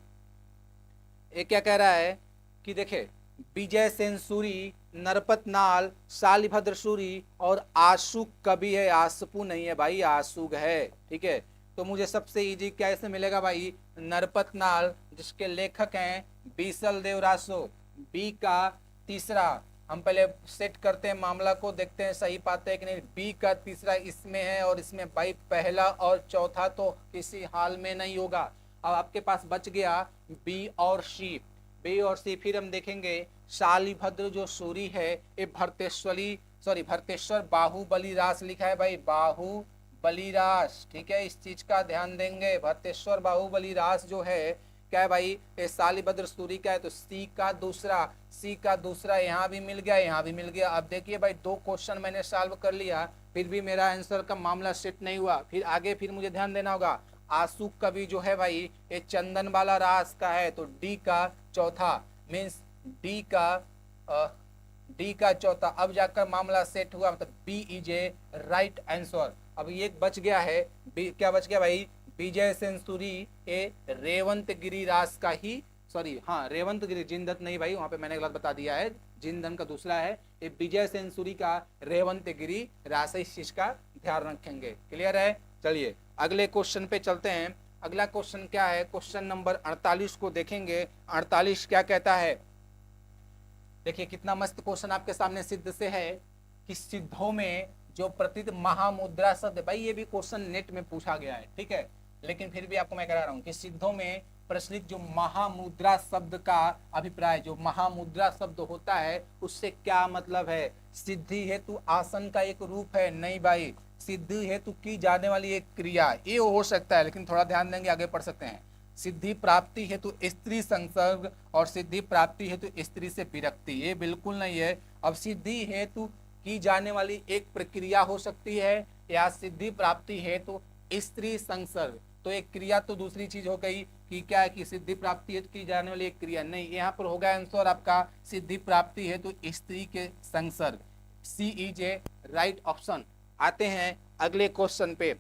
S1: ये क्या कह रहा है कि देखे विजय सेन सूरी, नरपत नाल, शालिभद्र सूरी और आशुक कवि है, आसपू नहीं है भाई, आशुग है। ठीक है, तो मुझे सबसे इजी कैसे मिलेगा भाई, नरपत नाल जिसके लेखक हैं बीसल देव रासो, बी का तीसरा। हम पहले सेट करते हैं मामला को, देखते हैं सही पाते हैं कि नहीं। बी का तीसरा इसमें है, और इसमें भाई पहला और चौथा तो किसी हाल में नहीं होगा। अब आपके पास बच गया बी और सी। फिर हम देखेंगे शालिभद्र जो सूरी है ये भरतेश्वर बाहुबली रास लिखा है भाई, बाहुबली रास। ठीक है, इस चीज का ध्यान देंगे। भरतेश्वर बाहुबली रास जो है क्या है भाई, ये शालिभद्र सूरी का है, तो सी का दूसरा यहाँ भी मिल गया, यहाँ भी मिल गया। अब देखिए भाई 2 क्वेश्चन मैंने सॉल्व कर लिया, फिर भी मेरा आंसर का मामला सेट नहीं हुआ। फिर आगे फिर मुझे ध्यान देना होगा, आशु कवि जो है भाई ये चंदन वाला रास का है, तो डी का चौथा, मीन्स डी का चौथा। अब जाकर मामला सेट हुआ, मतलब B is a right answer. अब ये बच गया है, क्या बच गया भाई, विजय सेंचुरी ये रेवंत गिरिराज का ही, सॉरी हाँ रेवंत गिरी, जिनदत्त नहीं भाई, वहां पे मैंने गलत बता दिया है, जिनदन का दूसरा है, ये विजय सेंचुरी का रेवंत गिरी रास, इस चीज का ध्यान रखेंगे। क्लियर है? चलिए अगले क्वेश्चन पे चलते हैं। अगला क्वेश्चन क्या है, क्वेश्चन नंबर 48 को देखेंगे। 48 क्या कहता है, देखिए कितना मस्त क्वेश्चन आपके सामने सिद्ध से है कि सिद्धों में जो प्रतीत महामुद्रा शब्द, भाई ये भी क्वेश्चन नेट में पूछा गया है, ठीक है, लेकिन फिर भी आपको मैं कह रहा हूं कि सिद्धों में प्रचलित जो महामुद्रा शब्द का अभिप्राय, जो महामुद्रा शब्द होता है उससे क्या मतलब है? सिद्धि हेतु आसन का एक रूप है? नहीं भाई, सिद्धि हेतु की जाने वाली एक क्रिया, ये हो सकता है, लेकिन थोड़ा ध्यान देंगे, आगे पढ़ सकते हैं। सिद्धि प्राप्ति हेतु स्त्री संसर्ग और सिद्धि प्राप्ति हेतु स्त्री से विरक्ति, ये बिल्कुल नहीं है। अब सिद्धि हेतु की जाने वाली एक प्रक्रिया हो सकती है, या सिद्धि प्राप्ति हेतु स्त्री संसर्ग, तो एक क्रिया तो दूसरी चीज हो गई कि क्या है कि सिद्धि प्राप्ति हेतु की जाने वाली एक क्रिया, नहीं, यहाँ पर होगा आंसर आपका सिद्धि प्राप्ति हेतु स्त्री के संसर्ग। सी इज ए राइट ऑप्शन। आते हैं अगले क्वेश्चन पे।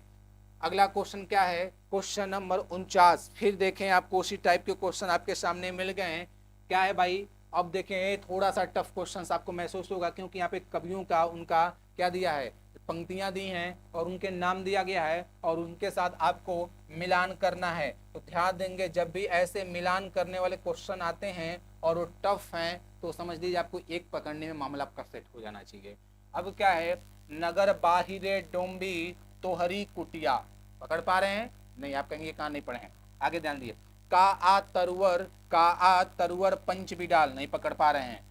S1: अगला क्वेश्चन क्या है, क्वेश्चन नंबर 49। फिर देखें आपको उसी टाइप के क्वेश्चन आपके सामने मिल गए हैं। क्या है भाई, अब देखें थोड़ा सा टफ क्वेश्चन आपको महसूस होगा, क्योंकि यहाँ पे कवियों का उनका क्या दिया है, पंक्तियां दी हैं और उनके नाम दिया गया है और उनके साथ आपको मिलान करना है। तो ध्यान देंगे, जब भी ऐसे मिलान करने वाले क्वेश्चन आते हैं और वो टफ हैं तो समझ लीजिए आपको एक पकड़ने में मामला आपका सेट हो जाना चाहिए। अब क्या है, नगर बाहिरे डोम्बी तोहरी कुटिया, पकड़ पा रहे हैं? नहीं, आप कहेंगे कहाँ नहीं पढ़े हैं, आगे ध्यान दिए। का आ तरुवर पंच बिडाल, नहीं पकड़ पा रहे हैं।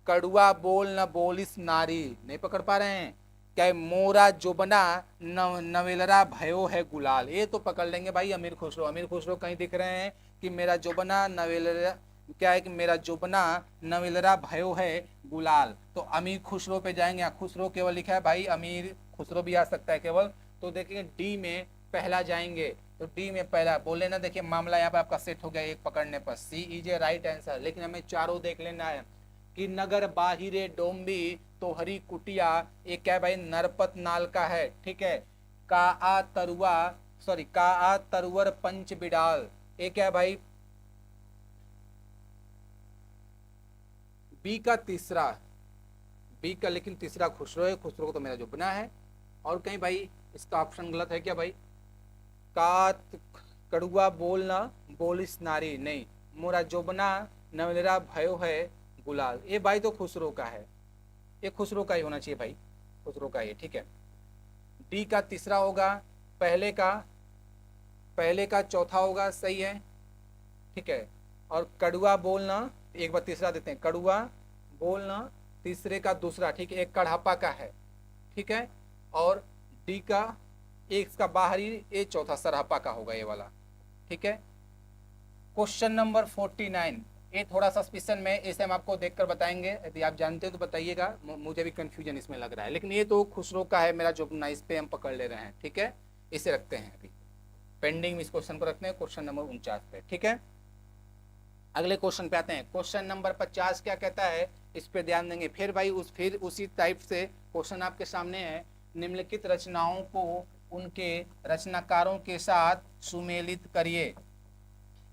S1: कड़ुआ बोल न बोलिस नारी, नहीं पकड़ पा रहे हैं। क्या मोरा जोबना नवेलरा भयो है गुलाल, ये तो पकड़ लेंगे भाई, अमीर खुसरो। अमीर खुसरो कहीं दिख रहे हैं कि मेरा जोबना नवेलरा, क्या है कि मेरा जोबना नवेलरा भयो है गुलाल, तो अमीर खुसरो पे जाएंगे। खुसरो केवल लिखा है भाई, अमीर खुसरो भी आ सकता है केवल, तो देखेंगे डी में पहला जाएंगे, तो डी में पहला बोले ना, देखिए मामला यहाँ पे आपका सेट हो गया एक पकड़ने पर। सी इज ए राइट आंसर, लेकिन हमें चारों देख लेना है कि नगर बाहिरे डोम्बी तोहरी कुटिया, ये क्या है भाई, नरपत नाल का है, ठीक है। का आ तरुवर पंच बिडाल, ये क्या है भाई, बी का तीसरा, बी का लेकिन तीसरा खुसरो है, खुसरो को तो मेरा जो बना है, और कहीं भाई इसका ऑप्शन गलत है क्या भाई, का कड़ुआ बोलना बोलिस नारी, नहीं, मोरा जोबना नवेरा भयो है गुलाल, ये भाई तो खुसरो का है, ये खुसरो का ही होना चाहिए भाई, खुसरो का ही, ठीक है। डी का तीसरा होगा, पहले का चौथा होगा, सही है, ठीक है। और कड़ुआ बोलना, एक बार तीसरा देते हैं, कड़ुआ बोलना तीसरे का दूसरा, ठीक है, एक कढ़ापा का है, ठीक है। और डी का एक का बाहरी, ये चौथा सरहपा का होगा ये वाला, ठीक है। क्वेश्चन नंबर 49, ये थोड़ा सस्पिशन में, इसे हम आपको देखकर बताएंगे, यदि आप जानते हो तो बताइएगा, मुझे भी कंफ्यूजन इसमें लग रहा है, लेकिन ये तो खुसरो का है मेरा जो, इस पे हम पकड़ ले रहे हैं, ठीक है। इसे रखते हैं अभी पेंडिंग में, इस क्वेश्चन को रखते हैं क्वेश्चन नंबर 49 पे, ठीक है। अगले क्वेश्चन पे आते हैं, क्वेश्चन नंबर 50 क्या कहता है, इस पे ध्यान देंगे। फिर भाई फिर उसी टाइप से क्वेश्चन आपके सामने है, निम्नलिखित रचनाओं को उनके रचनाकारों के साथ सुमेलित करिए।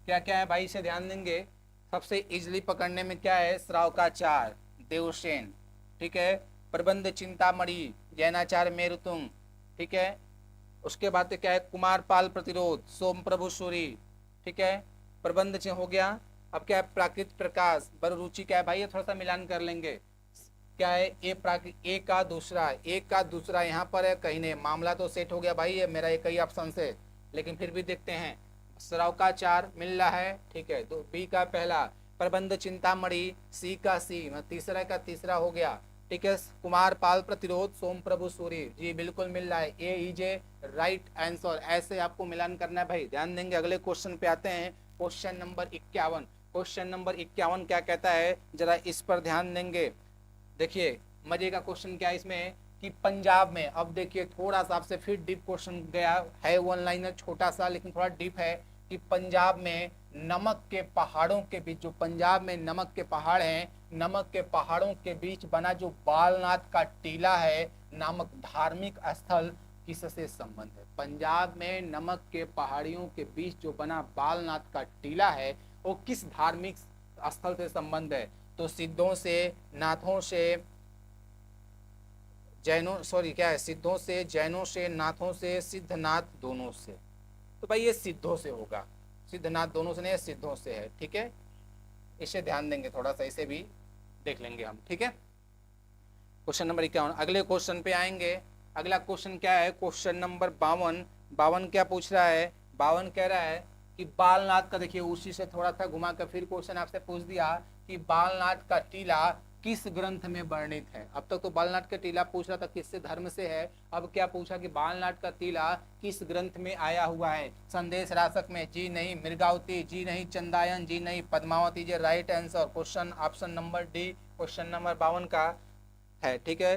S1: क्या क्या है भाई, इसे ध्यान देंगे। सबसे इजली पकड़ने में क्या है, श्रावकाचार देवसेन, ठीक है। प्रबंध चिंतामणि जैनाचार्य मेरुतुंग, ठीक है। उसके बाद क्या है, कुमारपाल प्रतिरोध सोम प्रभु सूरी, ठीक है। प्रबंध चिन्ह हो गया। अब क्या है, प्राकृत प्रकाश बररुचि, क्या है भाई, ये थोड़ा सा मिलान कर लेंगे, क्या है, ए का दूसरा यहाँ पर है, कहीं नहीं, मामला तो सेट हो गया भाई, ये मेरा एक ही ऑप्शन से, लेकिन फिर भी देखते हैं। श्रावकाचार मिल रहा है, ठीक है, तो बी का पहला, प्रबंध चिंतामणि सी का सी, तीसरा का तीसरा हो गया, ठीक है। कुमारपाल प्रतिरोध सोम प्रभु सूरी, जी बिल्कुल मिल रहा है, ए इज ए राइट आंसर। ऐसे आपको मिलान करना है भाई, ध्यान देंगे। अगले क्वेश्चन पे आते हैं, क्वेश्चन नंबर 51। क्वेश्चन नंबर 51 क्या कहता है, जरा इस पर ध्यान देंगे। देखिए मजे का क्वेश्चन क्या है इसमें कि पंजाब में, अब देखिए थोड़ा सा आपसे फिर डीप क्वेश्चन गया है, वन लाइनर छोटा सा लेकिन थोड़ा डीप है, कि पंजाब में नमक के पहाड़ों के बीच, जो पंजाब में नमक के पहाड़ हैं, नमक के पहाड़ों के बीच बना जो बालनाथ का टीला है नामक धार्मिक स्थल किससे संबंध है? पंजाब में नमक के पहाड़ियों के बीच जो बना बालनाथ का टीला है वो किस धार्मिक स्थल से संबंध है? तो सिद्धों से, नाथों से, जैनों, सॉरी क्या है, सिद्धों से, जैनों से, नाथों से, सिद्धनाथ दोनों से। तो भाई ये सिद्धों से होगा, सिद्धनाथ दोनों से नहीं, सिद्धों से है। ठीक है, इसे ध्यान देंगे थोड़ा सा, इसे भी देख लेंगे हम। ठीक है, क्वेश्चन नंबर 51। अगले क्वेश्चन पे आएंगे। अगला क्वेश्चन क्या है? Question number 52। 52 क्या पूछ रहा है? 52 कह रहा है कि बालनाथ का, देखिए उसी से थोड़ा सा घुमा कर फिर क्वेश्चन आपसे पूछ दिया कि बालनाथ का टीला किस ग्रंथ में वर्णित है। अब तक तो बालनाथ का टीला पूछ रहा था किससे धर्म से है, अब क्या पूछा कि बालनाथ का टीला किस ग्रंथ में आया हुआ है? संदेश रासक में? जी नहीं। मृगावती? जी नहीं। चंदायन? जी नहीं। पद्मावती? जी right answer question option number D, question number 52 का है। ठीक है,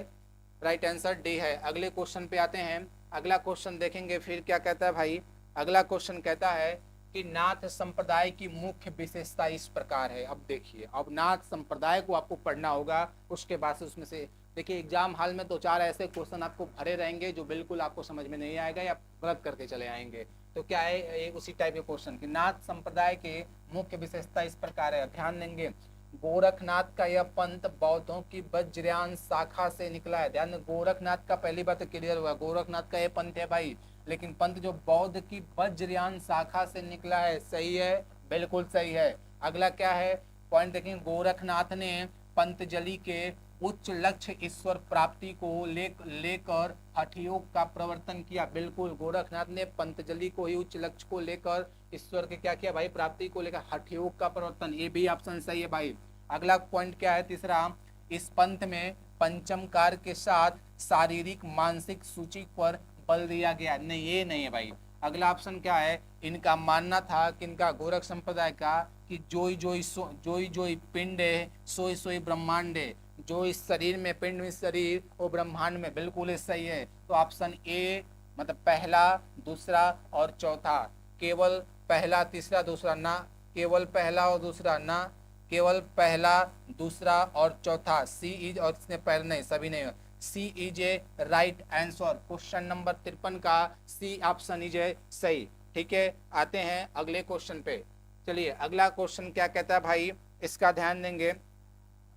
S1: राइट आंसर डी है। अगले क्वेश्चन पे आते हैं। अगला क्वेश्चन देखेंगे फिर क्या कहता है भाई। अगला क्वेश्चन कहता है कि नाथ संप्रदाय की मुख्य विशेषता इस प्रकार है। अब देखिए, अब नाथ संप्रदाय को आपको पढ़ना होगा, उसके बाद से उसमें से देखिए एग्जाम हाल में 2-4 ऐसे क्वेश्चन आपको भरे रहेंगे जो बिल्कुल आपको समझ में नहीं आएगा या गलत करके चले आएंगे। तो क्या है, उसी टाइप के क्वेश्चन कि नाथ संप्रदाय के मुख्य विशेषता इस प्रकार है, ध्यान देंगे। गोरखनाथ का यह पंथ बौद्धों की वज्रयान शाखा से निकला है। ध्यान, गोरखनाथ का पहली बात क्लियर हुआ, गोरखनाथ का यह पंथ है भाई, लेकिन पंथ जो बौद्ध की वज्रयान शाखा से निकला है। सही है, बिल्कुल सही है। अगला क्या है पॉइंट देखेंगे, गोरखनाथ ने पंतजलि के उच्च लक्ष्य ईश्वर प्राप्ति को लेकर हठयोग का प्रवर्तन किया। बिल्कुल, गोरखनाथ ने पंतजलि को ही उच्च लक्ष्य को लेकर ईश्वर के क्या किया भाई, प्राप्ति को लेकर हठयोग का प्रवर्तन। ये भी ऑप्शन सही है भाई। अगला पॉइंट क्या है तीसरा, इस पंथ में पंचम कार के साथ शारीरिक मानसिक सूची पर बल दिया गया। नहीं, ये नहीं है भाई। अगला ऑप्शन क्या है, इनका मानना था कि इनका गोरख संप्रदाय का कि जोई जोई पिंड है, सोई सोई ब्रह्मांड है। जो इस शरीर में, पिंड में शरीर, वो ब्रह्मांड में। बिल्कुल सही है। तो ऑप्शन ए मतलब पहला, दूसरा और चौथा, केवल पहला, तीसरा, दूसरा ना, केवल पहला और दूसरा ना, केवल पहला, दूसरा और चौथा सी इज, और इसने पहले नहीं, सभी नहीं, C is a right answer. Question number 53 का सी ऑप्शन इज ए सही। ठीक है, आते हैं अगले क्वेश्चन पे। चलिए अगला क्वेश्चन क्या कहता है भाई, इसका ध्यान देंगे।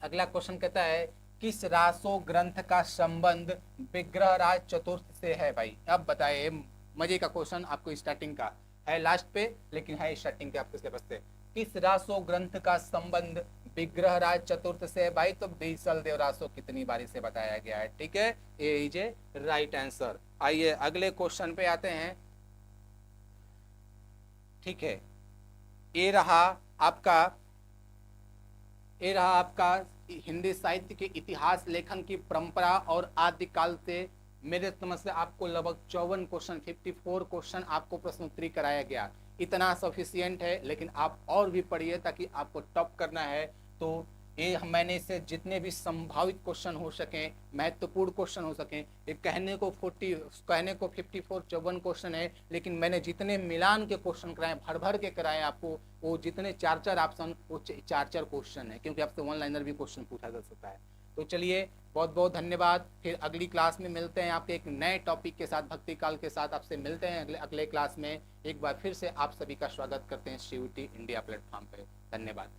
S1: अगला क्वेश्चन कहता है किस रासो ग्रंथ का संबंध विग्रहराज चतुर्थ से है भाई। अब बताए, मजे का क्वेश्चन आपको स्टार्टिंग का है, लास्ट पे लेकिन है स्टार्टिंग के आपके सिलेबस से। किस रासो ग्रंथ का संबंध विग्रहराज चतुर्थ से है भाई? तो बीसल देव रासो कितनी बारी से बताया गया है। ठीक है, ए इज ए राइट आंसर। आइए अगले क्वेश्चन पे आते हैं। ठीक है, ये रहा आपका हिंदी साहित्य के इतिहास लेखन की परंपरा और आदिकाल से मेरे समझ से आपको लगभग 54 क्वेश्चन, 54 क्वेश्चन आपको प्रश्नोत्तरी कराया गया। इतना सफिशियंट है, लेकिन आप और भी पढ़िए ताकि आपको टॉप करना है। तो ये मैंने इससे जितने भी संभावित क्वेश्चन हो सके, महत्वपूर्ण क्वेश्चन हो सके, ये कहने को 54 54 क्वेश्चन है, लेकिन मैंने जितने मिलान के क्वेश्चन कराए, भर भर के कराए आपको, वो जितने 4-4 ऑप्शन, वो 4-4 क्वेश्चन है, क्योंकि आपसे वन लाइनर भी क्वेश्चन पूछा जा सकता है। तो चलिए बहुत बहुत धन्यवाद। फिर अगली क्लास में मिलते हैं आपके एक नए टॉपिक के साथ, भक्ति काल के साथ आपसे मिलते हैं अगले क्लास में। एक बार फिर से आप सभी का स्वागत करते हैं CUET इंडिया प्लेटफॉर्म पे। धन्यवाद।